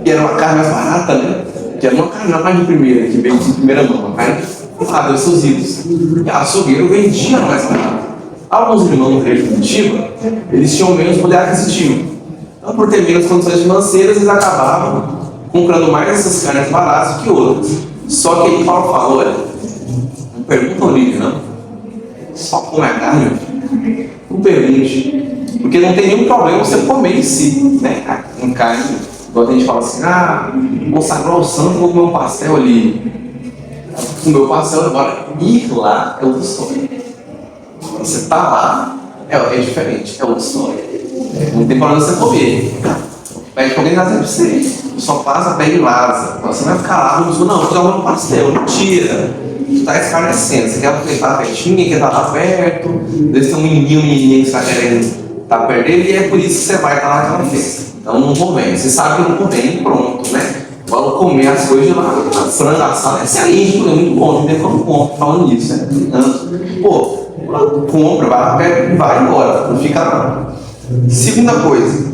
E era uma carne mais barata, né? Que era uma carne mais de primeira, que veio de primeira mão, uma carne dos seus ídolos. E a açougueiro vendia mais barato. Alguns irmãos do rei de Curitiba, eles tinham menos poder aquisitivo. Então, por ter menos condições financeiras, eles acabavam comprando mais essas carnes baratas que outras. Só que aí Paulo falou, olha, não pergunta a origem, não. Só come a carne, não pergunte. Porque não tem nenhum problema você comer em si, né? Em carne. Igual a gente fala assim, consagrou ao santo, vou comer um pastel ali. Comer o pastel agora, ir lá é outra história. Você tá lá, é diferente, é outra história. Não tem problema você comer. Pede pra alguém trazer pra você. Só passa, pega e vaza. Você não vai ficar lá, não, tu tá comendo pastel, mentira. Tu tá escarnecendo, você quer aproveitar pertinho, quer estar lá perto, deve ter um menininho que você tá querendo estar perto dele, e é por isso que você vai estar lá naquela festa. Então não convém, você sabe que não convém, pronto, né? Agora comer as coisas de lá, frango assado, é excelente, é muito bom, não tem como comprar falando nisso, né? Pô, compra, vai embora, não fica lá. Segunda coisa,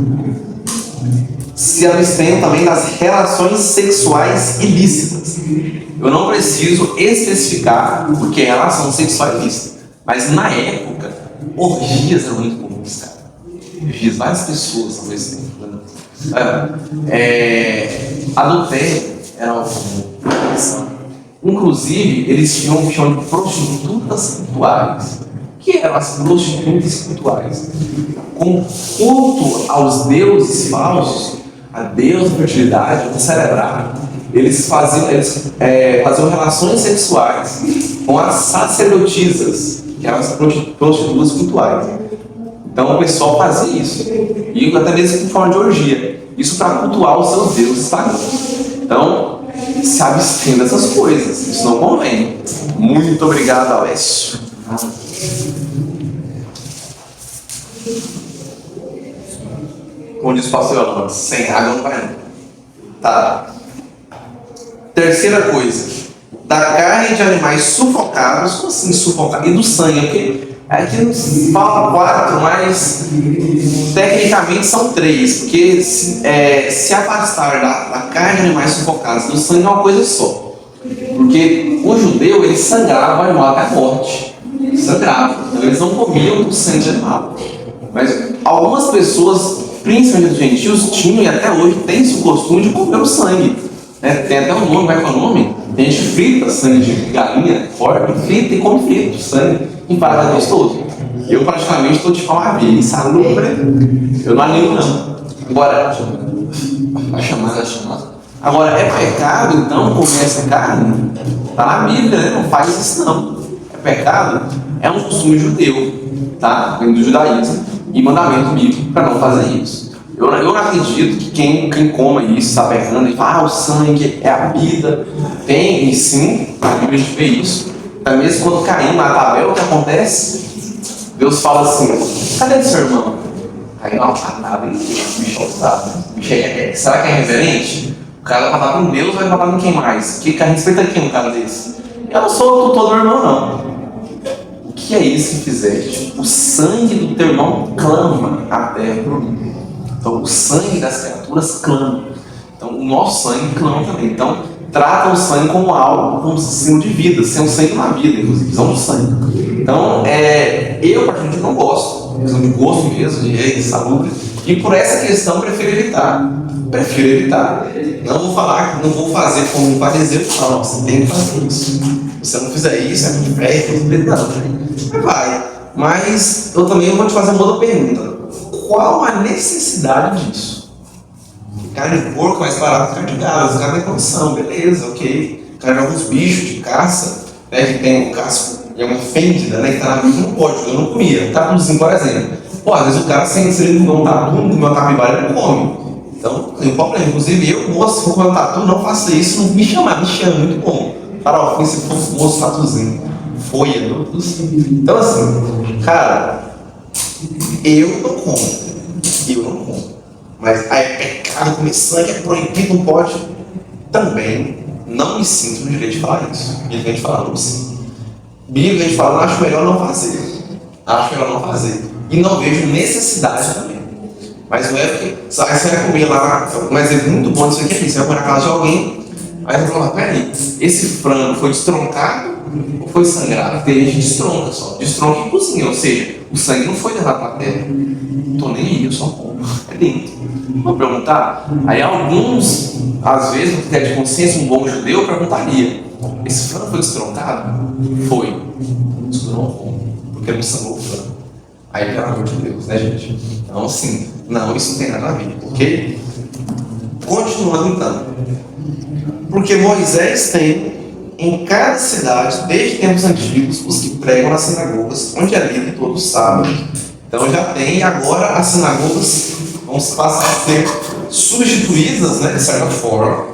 se abstenham também das relações sexuais ilícitas. Eu não preciso especificar o que é relação sexual ilícita, mas na época, orgias eram muito comuns, cara. Orgias, várias pessoas ao mesmo tempo. Adultério era algo comum. Inclusive, eles tinham o que chamam de prostitutas rituais. O que eram as prostitutas rituais? Com culto aos deuses falsos, a deusa da fertilidade, do cerebral, eles faziam relações sexuais com as sacerdotisas, que eram as prostitutas rituais. Então o pessoal fazia isso, e até mesmo em forma de orgia, isso para cultuar os seus deuses pagãos. Então, se abstém dessas coisas, isso não convém. Muito obrigado, Alessio. Como diz o pastor Yolanda, sem água não vai não. Tá. Terceira coisa, da carne de animais sufocados, como assim sufocados? E do sangue, porque aqui não fala 4, mas tecnicamente são 3, porque se afastar da carne de animais sufocados do sangue é uma coisa só. Porque o judeu, ele sangrava o animal até a morte. Sangrava. Então eles não comiam o sangue de animal. Mas algumas pessoas, principalmente os gentios, tinham e até hoje tem esse costume de comer o sangue. Tem até um nome, vai com o nome. Tem gente que frita sangue de galinha, porco, frita e come frito, sangue, em parada gostoso. Eu praticamente estou de forma insalubre. Eu não animo não. Agora, vai chamar. Agora, é pecado então comer essa carne? Está na Bíblia, né? Não faz isso não. É pecado? É um costume judeu, tá? Vem do judaísmo e mandamento bíblico para não fazer isso. Eu não acredito que quem coma isso está pecando e fala, o sangue é a vida. Tem, e sim, a Bíblia a gente vê isso. Até mesmo quando Caim mata Abel, o que acontece? Deus fala assim, cadê seu irmão? Caim não fala nada, o bicho é ousado. Será que é reverente? O cara vai falar com Deus, vai falar com quem mais? Que respeita quem um cara desse? Eu não sou o tutor do irmão, não. O que é isso que fizeste? O sangue do teu irmão clama a terra por mim. Então, o sangue das criaturas clama. Então, o nosso sangue clama também. Então, trata o sangue como algo, como símbolo de vida. Sem o sangue não há vida, inclusive, visão do sangue. Então, eu particularmente não gosto. questão de gosto mesmo, de saúde, e por essa questão prefiro evitar. Não vou falar, não vou fazer como um fariseu, falar, você tem que fazer isso. Se você não fizer isso, é muito velho, não vai. Mas eu também vou te fazer uma outra pergunta. Qual a necessidade disso? Carne de porco é mais barato que carne de gado, os caras têm condição, beleza, ok. Carne de alguns bichos de caça, né, que tem um casco e é uma fêndida, né, que tá na vida, não pode, eu não comia. Tatuzinho, por exemplo. Pô, às vezes o cara, se ele não tá tatu, não comeu uma capivara, ele não come. Então, não tem problema. Inclusive, eu, moço, se for comer um tatu, não faça isso, não me chama muito bom. Farofa, se for um moço tatuzinho. Foi, então assim, cara, eu não como. Mas aí é pecado comer sangue, é proibido, não pode. Também não me sinto no direito de falar isso. Bíblia a gente fala, não me sinto. Bíblia a gente fala, acho melhor não fazer. E não vejo necessidade também. Mas não é porque você vai comer lá, um exemplo muito bom disso aqui é isso, você vai comer na casa de alguém, aí você vai falar, peraí, esse frango foi destroncado ou foi sangrado? Porque a gente destronca só, destronca e cozinha, ou seja, o sangue não foi derramado pra terra. Não tô nem aí, eu só como, é dentro. Vamos perguntar? Aí alguns, às vezes, no critério de consciência, um bom judeu perguntaria, esse frango foi destroncado? Foi. Isso não como, porque não sangrou o frango. Aí, pelo amor de Deus, né, gente? Então, assim, não, isso não tem nada a ver, ok? Continuando, então. Porque Moisés tem, em cada cidade, desde tempos antigos, os que pregam nas sinagogas, onde é lido todo sábado. Então, já tem, agora as sinagogas vão passar a ser substituídas, né, de certa forma,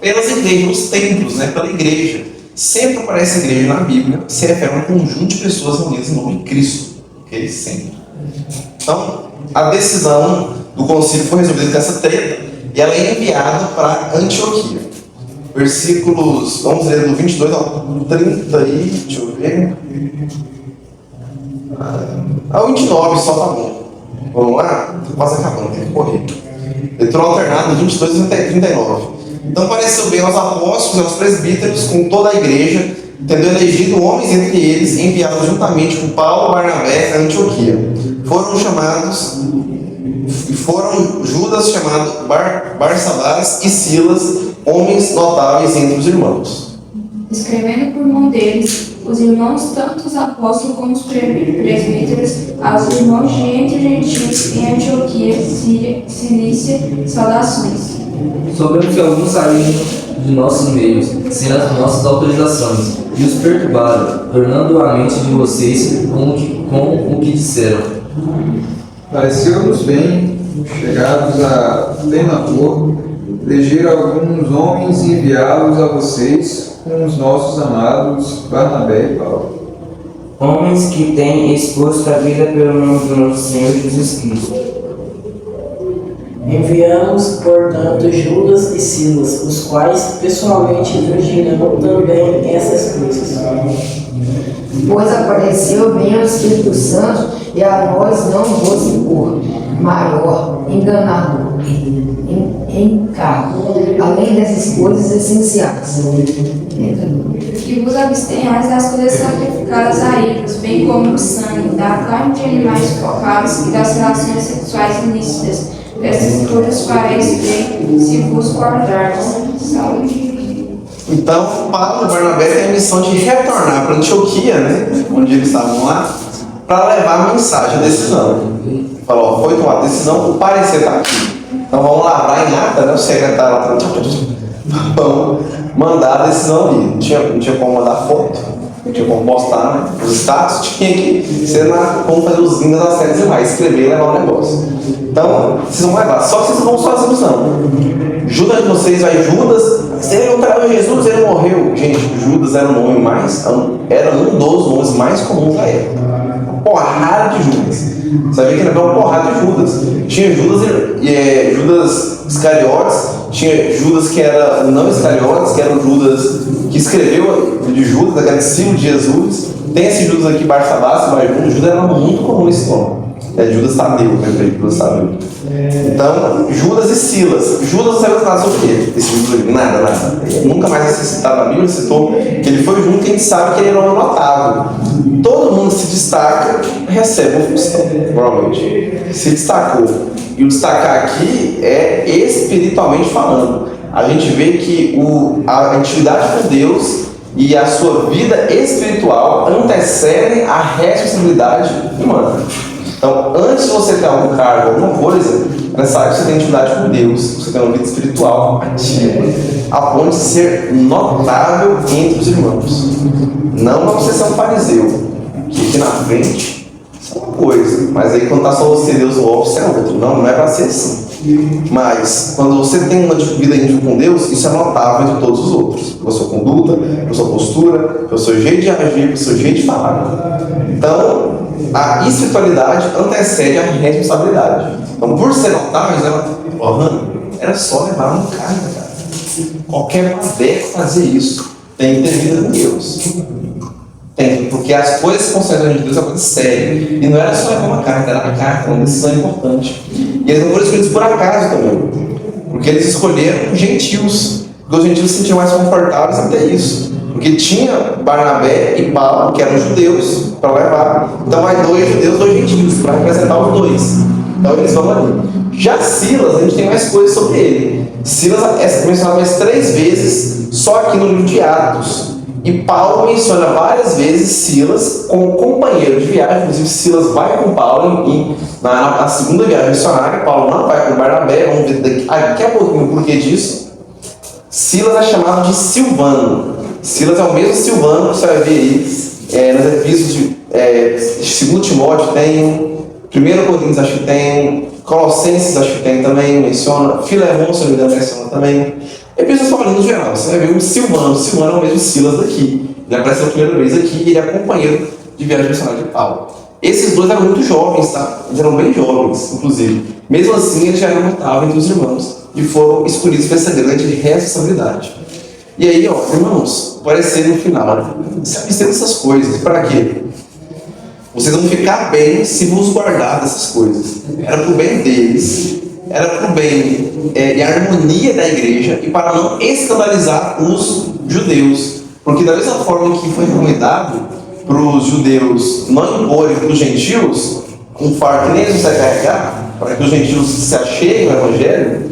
pelas igrejas, os templos, né, pela igreja. Sempre aparece igreja na Bíblia, se refere a um conjunto de pessoas reunidas em nome de Cristo. Ok? Sempre. Então, a decisão do concílio foi resolvida com essa treta e ela é enviada para Antioquia. Versículos, vamos ler do 22 ao 30 e, deixa eu ver, ao 29 só tá bom. Vamos lá? Estou quase acabando, tem que correr. Leitura alternada, 22 e 39. Então pareceu bem aos apóstolos e aos presbíteros, com toda a igreja, tendo elegido homens entre eles, enviados juntamente com Paulo e Barnabé a Antioquia. Foram Judas chamado Barsabás e Silas, homens notáveis entre os irmãos. Escrevendo por mão deles, os irmãos, tanto os apóstolos como os presbíteros, aos irmãos de entre gentios em Antioquia, Cilícia, saudações. Soubemos que alguns saíram de nossos meios, sem as nossas autorizações, e os perturbaram, tornando a mente de vocês com o que disseram. Pareceu-nos bem, chegados a pleno acordo, eleger alguns homens e enviá-los a vocês com os nossos amados Barnabé e Paulo. Homens que têm exposto a vida pelo nome do nosso Senhor Jesus Cristo. Enviamos, portanto, Judas e Silas, os quais pessoalmente vigilando também essas coisas. Pois apareceu bem ao Espírito Santo e a nós não vos impor maior enganador encargo, além dessas coisas essenciais. Que vos abstenhais das coisas sacrificadas a ídolos, bem como o sangue, da carne de animais focados e das relações sexuais ilícitas. Dessas coisas fareis bem, se vos guardardes. Saúde. Então, Paulo e Barnabé têm a missão de retornar para Antioquia, né, onde eles estavam lá, para levar a mensagem, a decisão. Falou, foi tomada a decisão, o parecer está aqui. Então vamos lá em ata, né, o secretário lá, vamos mandar a decisão ali. Não tinha como mandar foto, não tinha como postar, né? Os status tinha que ser como fazer os lindas das séries demais, escrever e levar o negócio. Então, vocês vão levar, só que vocês não vão sozinhos não. Judas de vocês vai Judas, ele não traiu Jesus, ele morreu. Gente, Judas era um nome era um dos nomes mais comuns da época. Uma porrada de Judas. Sabia que era uma porrada de Judas. Tinha Judas Iscariotes, tinha Judas que era não Iscariotes, que era o Judas que escreveu de Judas, aquele discípulo de Jesus. Tem esse Judas aqui, Barsabás, mas Judas era muito comum esse nome. Judas Tadeu, lembrei, Judas Tadeu. Então, Judas e Silas. Judas não serve nada sobre quê? Esse livro, nada. Nunca mais vai ser citado na Bíblia, citou que ele foi junto, que a gente sabe que ele era um notável. Todo mundo se destaca, recebe uma função, provavelmente. Se destacou. E o destacar aqui é espiritualmente falando. A gente vê que a intimidade com Deus e a sua vida espiritual antecedem a responsabilidade humana. Então, antes de você ter algum cargo, alguma coisa, é necessário que você tenha intimidade com Deus, você tenha uma vida espiritual ativa, a ponto de ser notável entre os irmãos. Não para você ser um fariseu, que aqui na frente é uma coisa, mas aí quando está só você, Deus, o óbvio, é outro. Não é para ser assim. Mas, quando você tem uma vida íntima com Deus, isso é notável entre todos os outros. Pela sua conduta, pela sua postura, pelo seu jeito de agir, pelo seu jeito de falar. Então, a espiritualidade antecede a responsabilidade. Então, por ser notável, era só levar uma carga, cara. Qualquer badeco fazer isso tem que ter vida com Deus. Tem, porque as coisas que concedem de Deus é uma coisa séria. E não era só levar uma carta, era uma carta, uma decisão importante. E eles não foram escolhidos por acaso também. Porque eles escolheram gentios. Porque os gentios se sentiam mais confortáveis até isso. Porque tinha Barnabé e Paulo, que eram judeus, para levar. Então vai 2 judeus, 2 gentios, para representar os dois. Então eles vão ali. Já Silas, a gente tem mais coisas sobre ele. Silas é mencionado mais 3 vezes, só aqui no livro de Atos. E Paulo menciona várias vezes Silas como companheiro de viagem. Inclusive Silas vai com Paulo na segunda viagem missionária. Paulo não vai com Barnabé. Vamos ver daqui a pouquinho o porquê disso. Silas é chamado de Silvano. Silas é o mesmo Silvano que você vai ver aí nas epístolas de 2 Timóteo tem, 1 Coríntios acho que tem, Colossenses acho que tem também, menciona, Filemão, se não me engano, menciona também. Epístolas paulinas no geral, você vai ver o Silvano. O Silvano é o mesmo Silas daqui. Ele aparece pela primeira vez aqui e ele é companheiro de viagem missionária de Paulo. Esses dois eram muito jovens, tá? Eles eram bem jovens, inclusive. Mesmo assim, eles já eram notáveis entre os irmãos e foram escolhidos para essa grande responsabilidade. E aí, irmãos, parecer no final, se abster dessas coisas, para quê? Vocês vão ficar bem se vos guardar dessas coisas. Era para o bem deles, era para o bem e a harmonia da igreja e para não escandalizar os judeus. Porque da mesma forma que foi recomendado para os judeus não imporem para os gentios um fardo que nem eles não carregar, para que os gentios se acheguem ao evangelho,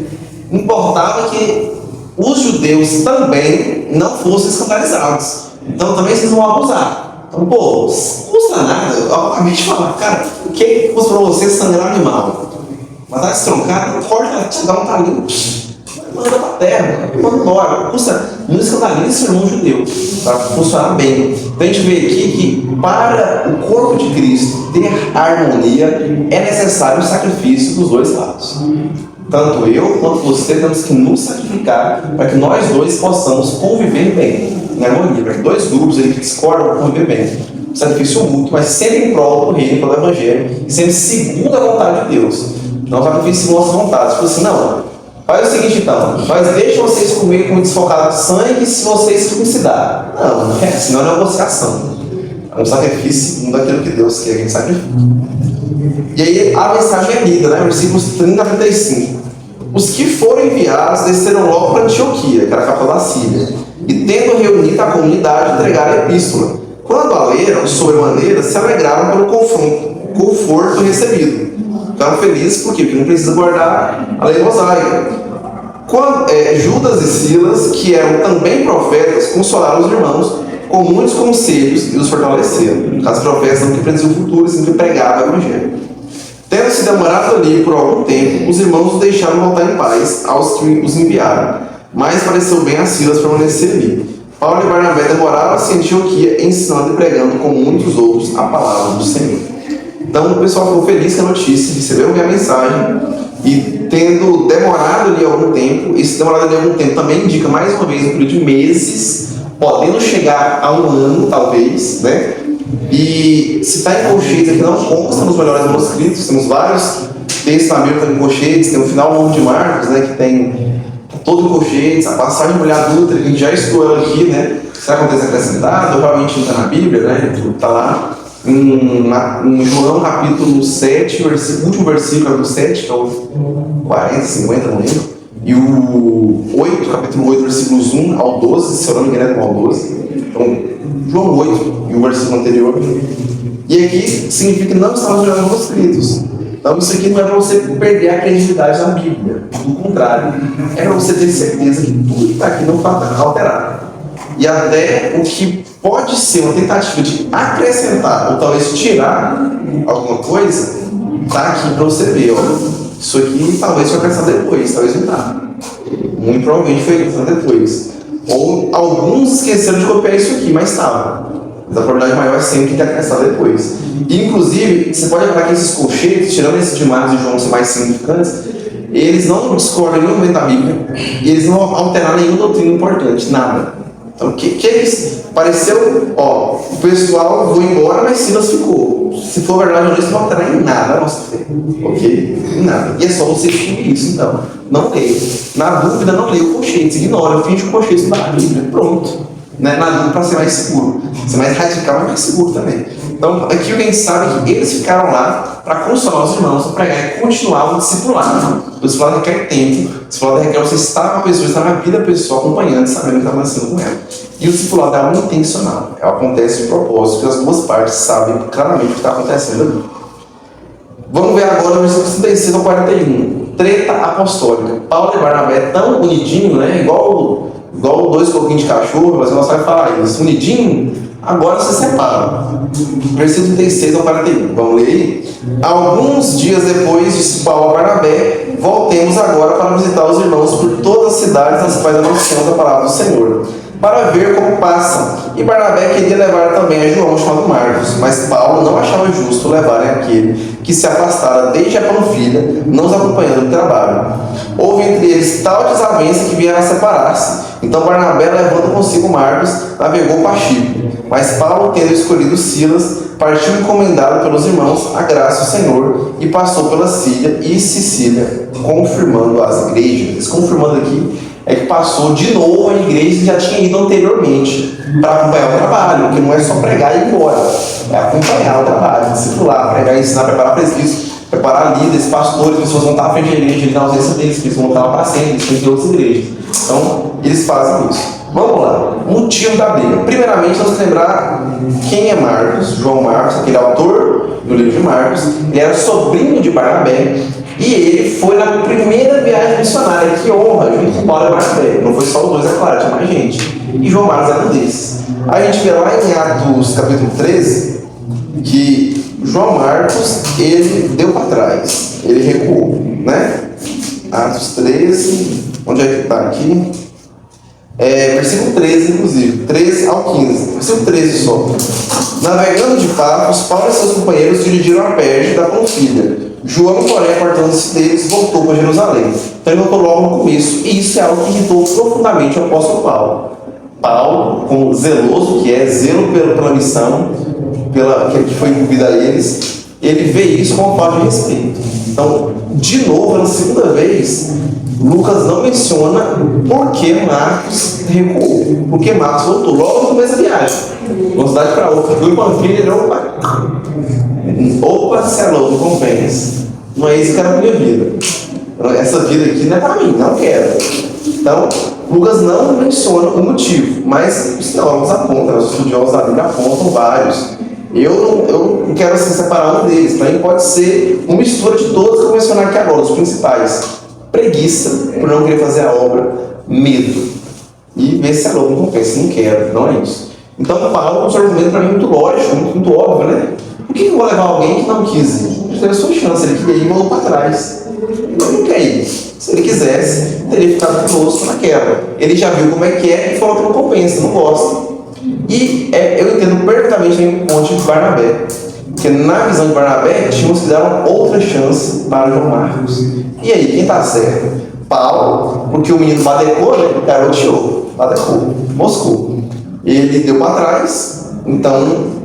importava que os judeus também não fossem escandalizados. Então também vocês vão abusar. Então, não custa nada. Eu acabei de falar, cara, o que custa para você sangrar animal? Matar esse troncado, corta, te dá um talinho, manda pra terra, manda embora. Custa, não escandaliza esse irmão judeu, para funcionar bem. Então a gente vê aqui que para o corpo de Cristo ter harmonia, é necessário o sacrifício dos dois lados. Tanto eu quanto você temos que nos sacrificar para que nós dois possamos conviver bem, em harmonia, para que dois grupos ali que discordam conviver bem. Um sacrifício mútuo, mas sempre em prol do reino, pelo evangelho, e sempre segundo a vontade de Deus. Não sacrifício segundo a nossa vontade. Tipo assim, não, faz o seguinte então, mas deixa vocês comer com desfocado de sangue se vocês circuncidar. Não é, senão é uma negociação. É um sacrifício segundo aquilo que Deus quer que a gente sacrifique. E aí a mensagem é lida, né? Versículos 30 a 35. Os que foram enviados desceram logo para Antioquia, que era a capital da Síria, e tendo reunido a comunidade, entregaram a epístola. Quando a leram, sobremaneira, se alegraram pelo conforto recebido. Ficaram felizes porque não precisa guardar a lei mosaica. Judas e Silas, que eram também profetas, consolaram os irmãos com muitos conselhos e os fortaleceram. No caso, profetas não que prediziam o futuro, e sempre pregavam o evangelho. Tendo se demorado ali por algum tempo, os irmãos os deixaram voltar em paz aos que os enviaram, mas pareceu bem a Silas permanecer ali. Paulo e Barnabé demoraram-se em Antioquia, ensinando e pregando com muitos outros a palavra do Senhor. Então o pessoal ficou feliz com a notícia, recebeu a mensagem, e tendo demorado ali algum tempo, esse demorado ali algum tempo também indica mais uma vez um período de meses, podendo chegar a um ano talvez, né? E se está em colchetes aqui não consta nos melhores manuscritos, temos vários textos na Bíblia que estão em colchetes, tem o final do livro de Marcos, né, que tem todo em colchetes, a passagem de mulher adulta, que já estudou ela aqui, né? Será que acontece acrescentado? Realmente não está na Bíblia, né? Tudo está lá. em João capítulo 7, último versículo do 7, que é o 40, 50, não lembro. E o 8, capítulo 8, versículos 1 ao 12, se eu não me engano é ao 12. Então, João 8 e o versículo anterior. E aqui significa que não estamos jogando manuscritos. Então isso aqui não é para você perder a credibilidade da Bíblia. Do contrário, é para você ter certeza que tudo que está aqui não está alterado. E até o que pode ser uma tentativa de acrescentar ou talvez tirar alguma coisa, está aqui para você ver. Ó. Isso aqui talvez foi acrescentado depois, talvez não está. Muito provavelmente foi acrescentado depois. Ou alguns esqueceram de copiar isso aqui, mas estava. Mas a probabilidade maior é sempre ter acrescentado depois. E, inclusive, você pode lembrar que esses colchetes, tirando esses de Marcos e João, que são mais significantes, eles não discordam em nenhum momento da Bíblia, e eles não alteraram nenhuma doutrina importante, nada. Então, o que eles pareceu, ó, o pessoal foi embora, mas Silas ficou. Se for verdade, eles não alterar em nada a nossa fé, ok? Em nada. E é só você distinguir isso, então. Não leia. Na dúvida, não leia o colchete, ignora, finge que o colchete não dá a Bíblia. Pronto. Né? Na dúvida, para ser mais seguro. Ser mais radical, mas mais seguro também. Então, aqui a gente sabe que eles ficaram lá para consolar os irmãos, para pregar e continuar o discipulado. O discipulado requer tempo, o discipulado requer você estar com a pessoa, estar na vida da pessoa, acompanhando, sabendo o que está acontecendo com ela. E o discipulado é algo intencional, acontece de propósito, porque as duas partes sabem claramente o que está acontecendo ali. Vamos ver agora o versículo 36 ao 41. Treta apostólica. Paulo e Barnabé tão unidinho, né? Igual dois coquinhos de cachorro, mas nós vamos falar isso. Unidinho, agora se separam. Versículo 36 ao 41. Vamos ler aí? Alguns dias depois, disse Paulo a Barnabé, voltemos agora para visitar os irmãos por todas as cidades nas quais anunciamos a palavra do Senhor, para ver como passam. E Barnabé queria levar também a João, chamado Marcos, mas Paulo não achava justo levarem aquele que se afastara desde a Panfilha, não os acompanhando no trabalho. Houve entre eles tal desavença que vieram a separar-se. Então Barnabé, levando consigo Marcos, navegou para Chipre. Mas Paulo, tendo escolhido Silas, partiu encomendado pelos irmãos a graça do Senhor e passou pela Síria e Sicília, confirmando as igrejas. Confirmando aqui é que passou de novo a igreja que já tinha ido anteriormente para acompanhar o trabalho, porque não é só pregar e ir embora, é acompanhar o trabalho, discipular, pregar, ensinar, preparar presbíteros, preparar líderes, pastores, pessoas vão estar à frente da igreja, na ausência deles, eles vão estar lá para sempre, eles têm outras igrejas. Então, eles fazem isso. Vamos lá, motivo da briga. Primeiramente, nós vamos lembrar quem é Marcos, João Marcos, aquele autor do livro de Marcos. Ele era sobrinho de Barnabé e ele foi na primeira viagem missionária. Que honra, junto com Paulo e Barnabé. Não foi só os dois, é claro, tinha mais gente. E João Marcos era um desses. A gente vê lá em Atos capítulo 13 que João Marcos, ele deu para trás, ele recuou, né? Atos 13, onde é que está aqui? Versículo 13, inclusive, 13 ao 15, versículo 13 só. Navegando de Pafos, Paulo e seus companheiros dirigiram a Perge da Panfilha. João, porém, apartando-se deles, voltou para Jerusalém. Então ele voltou logo no começo, e isso é algo que irritou profundamente o apóstolo Paulo. Paulo, como zeloso que é, zelo pela missão, que foi incumbido a eles, ele vê isso como uma falta de respeito. Então, de novo, pela segunda vez, Lucas não menciona por que Marcos recuou, porque Marcos voltou logo no começo da viagem, de uma cidade para outra, foi para uma filha, opa, se é louco, compensa. Não é isso que era a minha vida. Essa vida aqui não é para mim, não quero. Então, Lucas não menciona o motivo, mas os teólogos apontam, os estudiosos da Bíblia apontam vários. Eu não quero assim, separar um deles. Para mim pode ser uma mistura de todos que eu vou mencionar aqui agora, os principais. Preguiça, por não querer fazer a obra. Medo. E ver se é louco, não compensa, não quero, não é isso. Então Paulo, um argumento para mim muito lógico, muito óbvio, né? Por que eu vou levar alguém que não quis ir? Ele teve a sua chance, ele queria ir e voltou para trás. Ele não quer ir. Se ele quisesse, teria ficado conosco naquela. Ele já viu como é que é e falou que não compensa, não gosta. E eu entendo perfeitamente o ponto de Barnabé. Porque na visão de Barnabé, tínhamos que dar uma outra chance para João Marcos. E aí, quem está certo? Paulo, porque o menino badecou, né? Garoteou, badecou, moscou. Ele deu para trás, então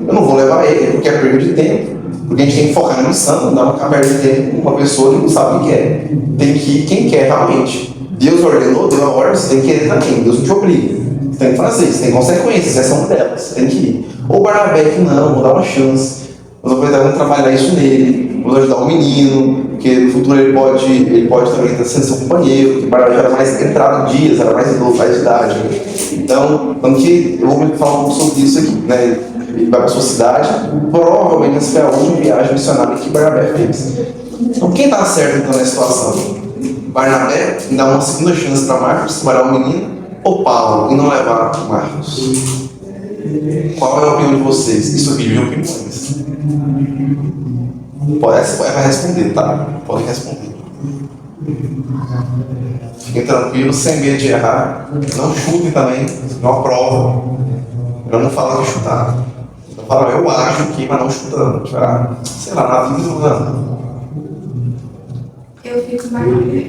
eu não vou levar ele, porque é perda de tempo. Porque a gente tem que focar na missão, não dá uma caverna de tempo com uma pessoa que não sabe o que quer. Tem que ir quem quer realmente. Deus ordenou, deu a ordem, você tem que querer também, Deus não te obriga. Você tem que fazer isso, tem consequências, essa é uma delas, você tem que ir. Ou Barnabé que não, vou dar uma chance. Vamos aproveitar e vamos trabalhar isso nele, vamos ajudar o menino, porque no futuro ele pode também estar sendo seu companheiro, porque Barnabé já era mais entrado em dias, era mais idoso, mais de idade. Então, eu vou falar um pouco sobre isso aqui, né? Ele vai para a sua cidade, provavelmente essa foi a última viagem missionária que Barnabé fez. Então, quem está certo então nessa situação? Barnabé dá uma segunda chance para Marcos trabalhar o menino, ou Paulo e não levar Marcos? Qual é a opinião de vocês? Isso aqui de opiniões. Vai responder, tá? Pode responder. Fiquem tranquilos, sem medo de errar. Não chutem também, não aprovam. Eu não falo de chutar. Eu falo, eu acho aqui, mas não chutando. Já, sei lá, na vida jogando. Eu fico Barnabé.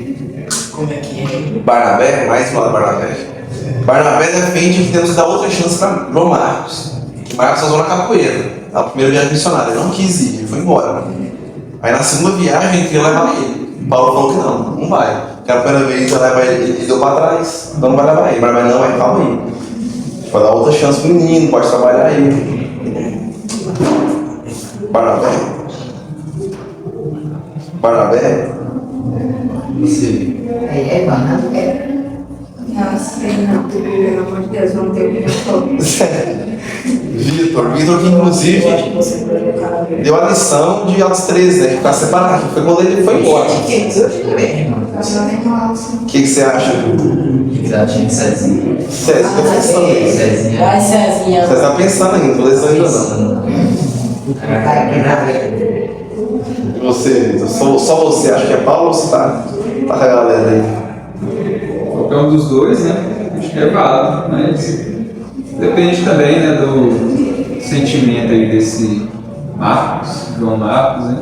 Como é que é? Barnabé, mais um lado Barnabé. Barnabé defende que temos que dar outra chance para João Marcos. Marcos usou na capoeira, na primeira viagem missionária. Ele não quis ir, ele foi embora. Aí na segunda viagem ele queria levar ele. Paulo falou que não vai. Porque a primeira vez ele deu para trás, então não vai levar ele. Barnabé não, calma aí. A gente vai dar outra chance pro menino, pode trabalhar ele. Barnabé. Você. É Barnabé. Não sei não, pelo amor de Deus, vamos ter opinião sobre. Vitor que inclusive deu a lição de Atos 13, né? Ficar separado, que foi quando ele foi embora. O que você acha? Você acha de Cezinha? César, tô pensando aí. Cezinha. Vai, Cezinha. Você tá pensando ainda, tô pensando ainda não. E você, Vitor? Só você acha que é Paulo ou você tá com a galera aí? Qualquer um dos dois, né? Acho que é válido, mas depende também, né, do sentimento aí desse João Marcos, né?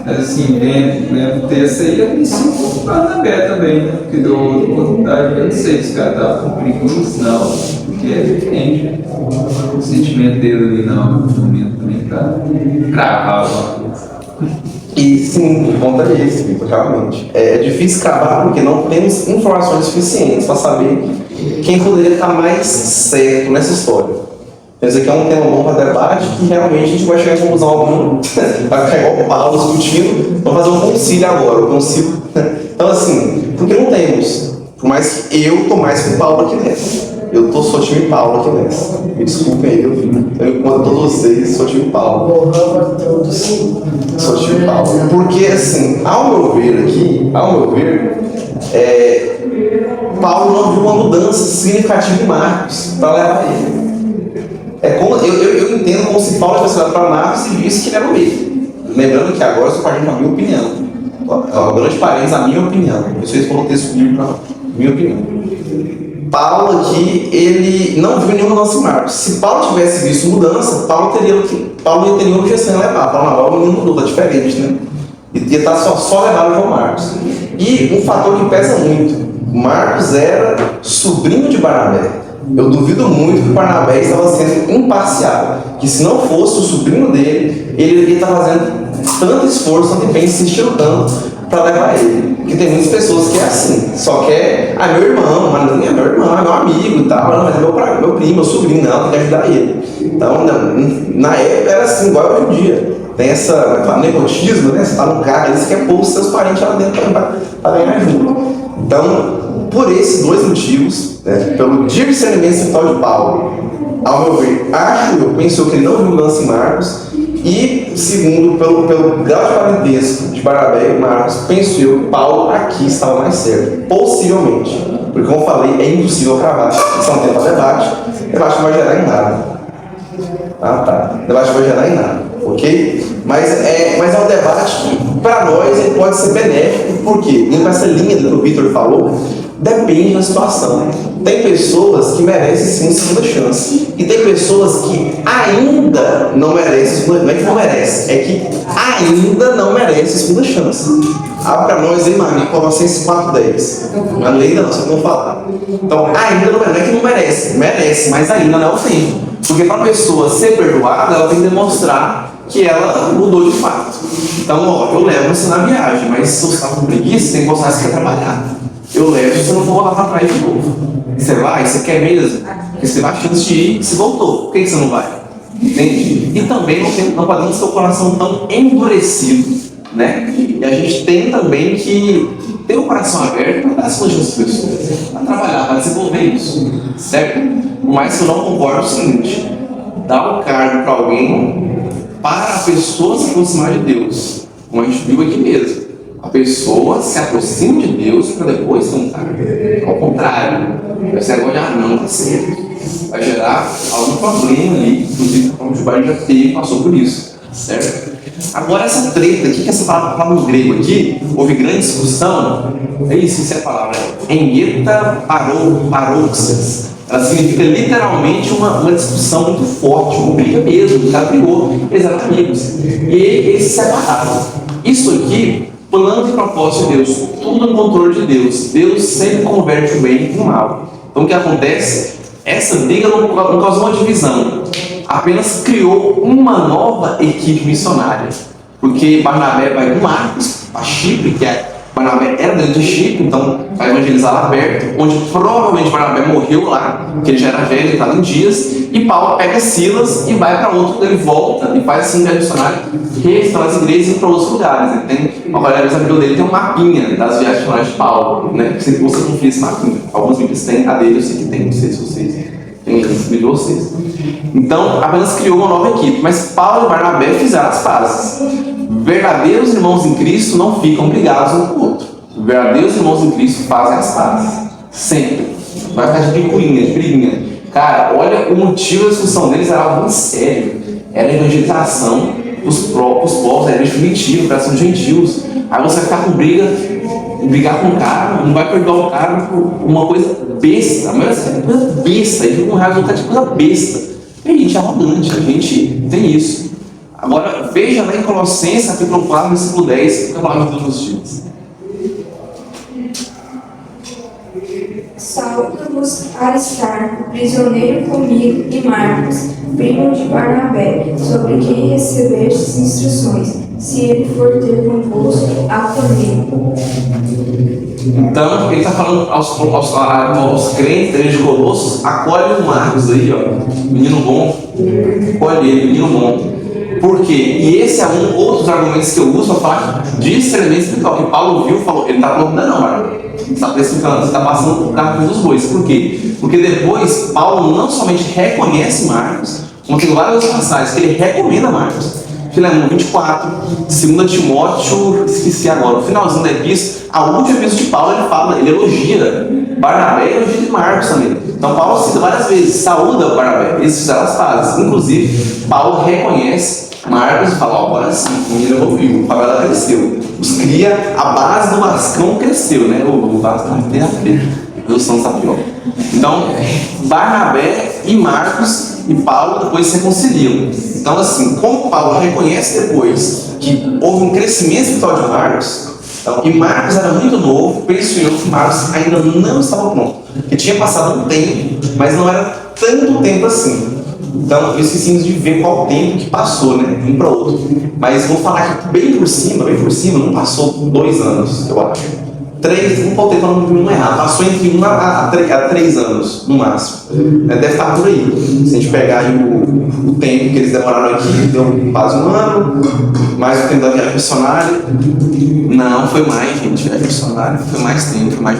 Mas assim, lendo o texto aí, eu me sinto Barnabé também, né? Porque deu outra oportunidade, eu não sei se o cara tava com preguiça, não, porque depende, né? O sentimento dele ali no momento também tá cravado. E sim, o ponto é esse, Vitor, realmente. É difícil cravar porque não temos informações suficientes para saber quem poderia estar mais certo nessa história. Então, esse aqui é um tema bom para debate que realmente a gente vai chegar em conclusão alguma. Vai ficar igual o Paulo discutindo. Vamos fazer um concílio agora, Então, assim, porque não temos. Por mais que eu estou mais com o Paulo aqui dentro. Sou time Paulo aqui nessa. Me desculpem aí, eu encontro todos vocês, sou time Paulo. Sou time Paulo. Porque, assim, ao meu ver, Paulo não viu uma mudança significativa em Marcos para levar ele. Eu entendo como se Paulo tivesse olhado para Marcos e visse que ele era o meio. Lembrando que agora eu estou partindo para a minha opinião. Grande parênteses, a minha opinião. Vocês foram ter subido para a minha opinião. Paulo aqui, ele não viu nenhuma mudança em Marcos. Se Paulo tivesse visto mudança, Paulo não teria objeção em levar. Paulo não, o menino mudou, tá diferente, né? E ia estar só levado João Marcos. E um fator que pesa muito: Marcos era sobrinho de Barnabé. Eu duvido muito que Barnabé estava sendo imparcial. Que se não fosse o sobrinho dele, ele iria estar fazendo tanto esforço, tanto empenho, insistindo tanto para levar ele. Porque tem muitas pessoas que é assim, só quer, meu irmão, mas não é meu irmão, é meu amigo e tal, não, mas é meu primo, meu sobrinho, não, tem que ajudar ele. Então, na época era assim, igual hoje em dia. Tem essa nepotismo, né? Você tá num carro, você quer pôr os seus parentes lá dentro para ganhar junto. Então, por esses dois motivos, né, pelo discernimento espiritual de Paulo, ao meu ver, penso que ele não viu mudança em Marcos. E, segundo, pelo grau de parentesco de Barnabé e Marcos, penso eu que Paulo aqui estava mais certo. Possivelmente. Porque, como eu falei, é impossível cravar. Isso é um tema de debate. Debate não vai gerar em nada. Debate não vai gerar em nada. Ok? Mas é um debate que, para nós, ele pode ser benéfico. Por quê? Indo para essa linha do que o Vitor falou, depende da situação. Tem pessoas que merecem sim uma segunda chance. E tem pessoas que ainda não merecem, não é que não merecem, é que ainda não merecem segunda chance. Para nós, em Colossenses 4:10. A lei ainda não, só que não falar. Então, ainda não é que não merece, mas ainda não é o tempo. Porque para a pessoa ser perdoada, ela tem que demonstrar que ela mudou de fato. Então, eu levo você na viagem, mas se você está com preguiça, você tem que mostrar que você quer trabalhar. Eu levo e você não for voltar para trás de novo. Você vai, você quer mesmo, porque você vai a chance de ir e você voltou. Por que você não vai? Entende? E também não podemos ter o coração tão endurecido, né? E a gente tem também que ter o coração aberto para dar as coisas às pessoas, para trabalhar, para desenvolver isso, certo? Mas eu não concordo com o seguinte: dar o cargo para alguém para a pessoa se aproximar de Deus, como a gente viu aqui mesmo. A pessoa se aproxima de Deus para depois ter um cargo. Ao contrário, vai ser agora de não está certo. Vai gerar algum problema ali, inclusive como o Gilberto já teve, passou por isso, certo? Agora essa treta aqui, que essa palavra no grego aqui, houve grande discussão, é isso é a palavra, engeta parouxias. Ela significa literalmente uma discussão muito forte, uma briga mesmo, o cara brigou, eles eram amigos. E eles se separaram. Isso aqui, plano e propósito de Deus, tudo no controle de Deus. Deus sempre converte o bem em mal. Então o que acontece? Essa briga não causou uma divisão, apenas criou uma nova equipe missionária. Porque Barnabé vai com Marcos a Chipre, Barnabé era dentro de Chipre, então vai evangelizar lá perto, onde provavelmente Barnabé morreu lá, porque ele já era velho, ele estava em dias, e Paulo pega Silas e vai para outro, ele volta e faz assim, viagem missionária, restaurar as igrejas e ir para outros lugares. Ele tem, uma galera da Bíblia dele tem um mapinha das viagens missionárias de Paulo, né? Você confia esse mapinha. Alguns Bíblias têm, a dele eu sei que tem, não sei se vocês têm esse de vocês. Então, apenas criou uma nova equipe, mas Paulo e Barnabé fizeram as pazes. Verdadeiros irmãos em Cristo não ficam brigados um com o outro. Verdadeiros irmãos em Cristo fazem as pazes. Sempre. Vai ficar de picuinha, de briguinha. Cara, olha, o motivo da discussão deles era algo muito sério. Era a evangelização dos próprios povos, era definitivo, para são gentios. Aí você vai ficar com brigar com o cara, não vai perdoar o cara por uma coisa besta. Mas é coisa besta, ele fica com raiva de coisa besta. E a gente é arrogante, a gente tem isso. Agora, veja lá em Colossenses, capítulo 4, versículo 10, que é a palavra de Deus nos diz. Saúda-vos Aristarco, prisioneiro comigo, e Marcos, primo de Barnabé, sobre quem recebestes instruções, se ele for ter convosco, acolhei-o. Então, ele está falando aos crentes da igreja de Colossos: acolhe o Marcos aí, ó, menino bom, acolhe ele, menino bom. Por quê? E esse é outro dos argumentos que eu uso para falar de extremamente espiritual, que Paulo viu e falou: ele está falando, não, Marcos, você está passando por carro dos bois. Por quê? Porque depois Paulo não somente reconhece Marcos, como tem várias outras passagens que ele recomenda Marcos. Filemão 24, 2 Timóteo, esqueci agora, o finalzinho da epístola, a última epístola de Paulo, ele fala, ele elogia Barnabé e elogia de Marcos também. Então Paulo cita várias vezes, saúda Barnabé, eles fizeram as pazes. Inclusive, Paulo reconhece Marcos e fala: ó, agora sim, ele evoluiu, o favela cresceu. Os cria, a base do Vascão cresceu, né? O Vascão tem a ver, eu sou um sapió. Então, Barnabé e Marcos e Paulo depois se reconciliam. Então, assim, como Paulo reconhece depois que houve um crescimento espiritual de Marcos, então, e Marcos era muito novo, penso eu que Marcos ainda não estava pronto. Porque tinha passado um tempo, mas não era tanto tempo assim. Então, eu esqueci de ver qual tempo que passou, né? Um para outro. Mas vou falar aqui bem por cima, não passou 2 anos, eu acho. 3, não pode ter para não errar, passou entre 1 a 3 anos, no máximo. Deve estar por aí. Se a gente pegar aí o tempo que eles demoraram aqui, deu quase 1 ano, mais o tempo da viagem missionária. Não, foi mais, gente, viagem missionária, foi mais tempo, foi mais.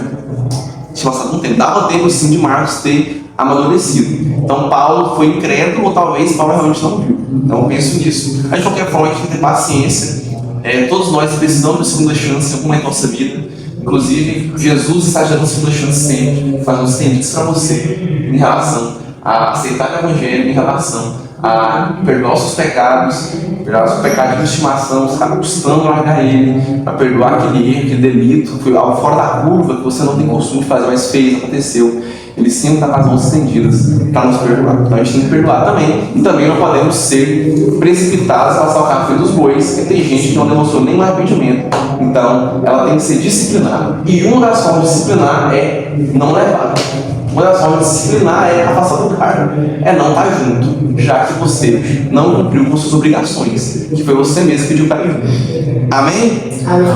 Tinha passado um tempo. Dava tempo, sim, de Marcos ter amadurecido. Então, Paulo foi incrédulo, ou talvez Paulo realmente não viu. Então, eu penso nisso. Mas, de qualquer forma, a gente tem que ter paciência. Todos nós precisamos de segunda chance em alguma nossa vida. Inclusive, Jesus está gerando segunda chance sempre. Faz um convites para você em relação a aceitar o Evangelho, em relação a perdoar os seus pecados, perdoar os pecados de estimação, você está custando largar ele, para perdoar aquele erro, aquele delito, que foi algo fora da curva, que você não tem costume de fazer, mas fez, aconteceu. Ele sempre está com as mãos estendidas para nos perdoar. Então a gente tem que perdoar também. E também não podemos ser precipitados a passar o café dos bois, porque tem gente que não demonstrou nenhum arrependimento. Então ela tem que ser disciplinada. E uma das formas de disciplinar é não levar. Uma das formas de disciplinar é afastar do cargo. É não estar junto, já que você não cumpriu com suas obrigações, que foi você mesmo que pediu para ir. Amém? Amém.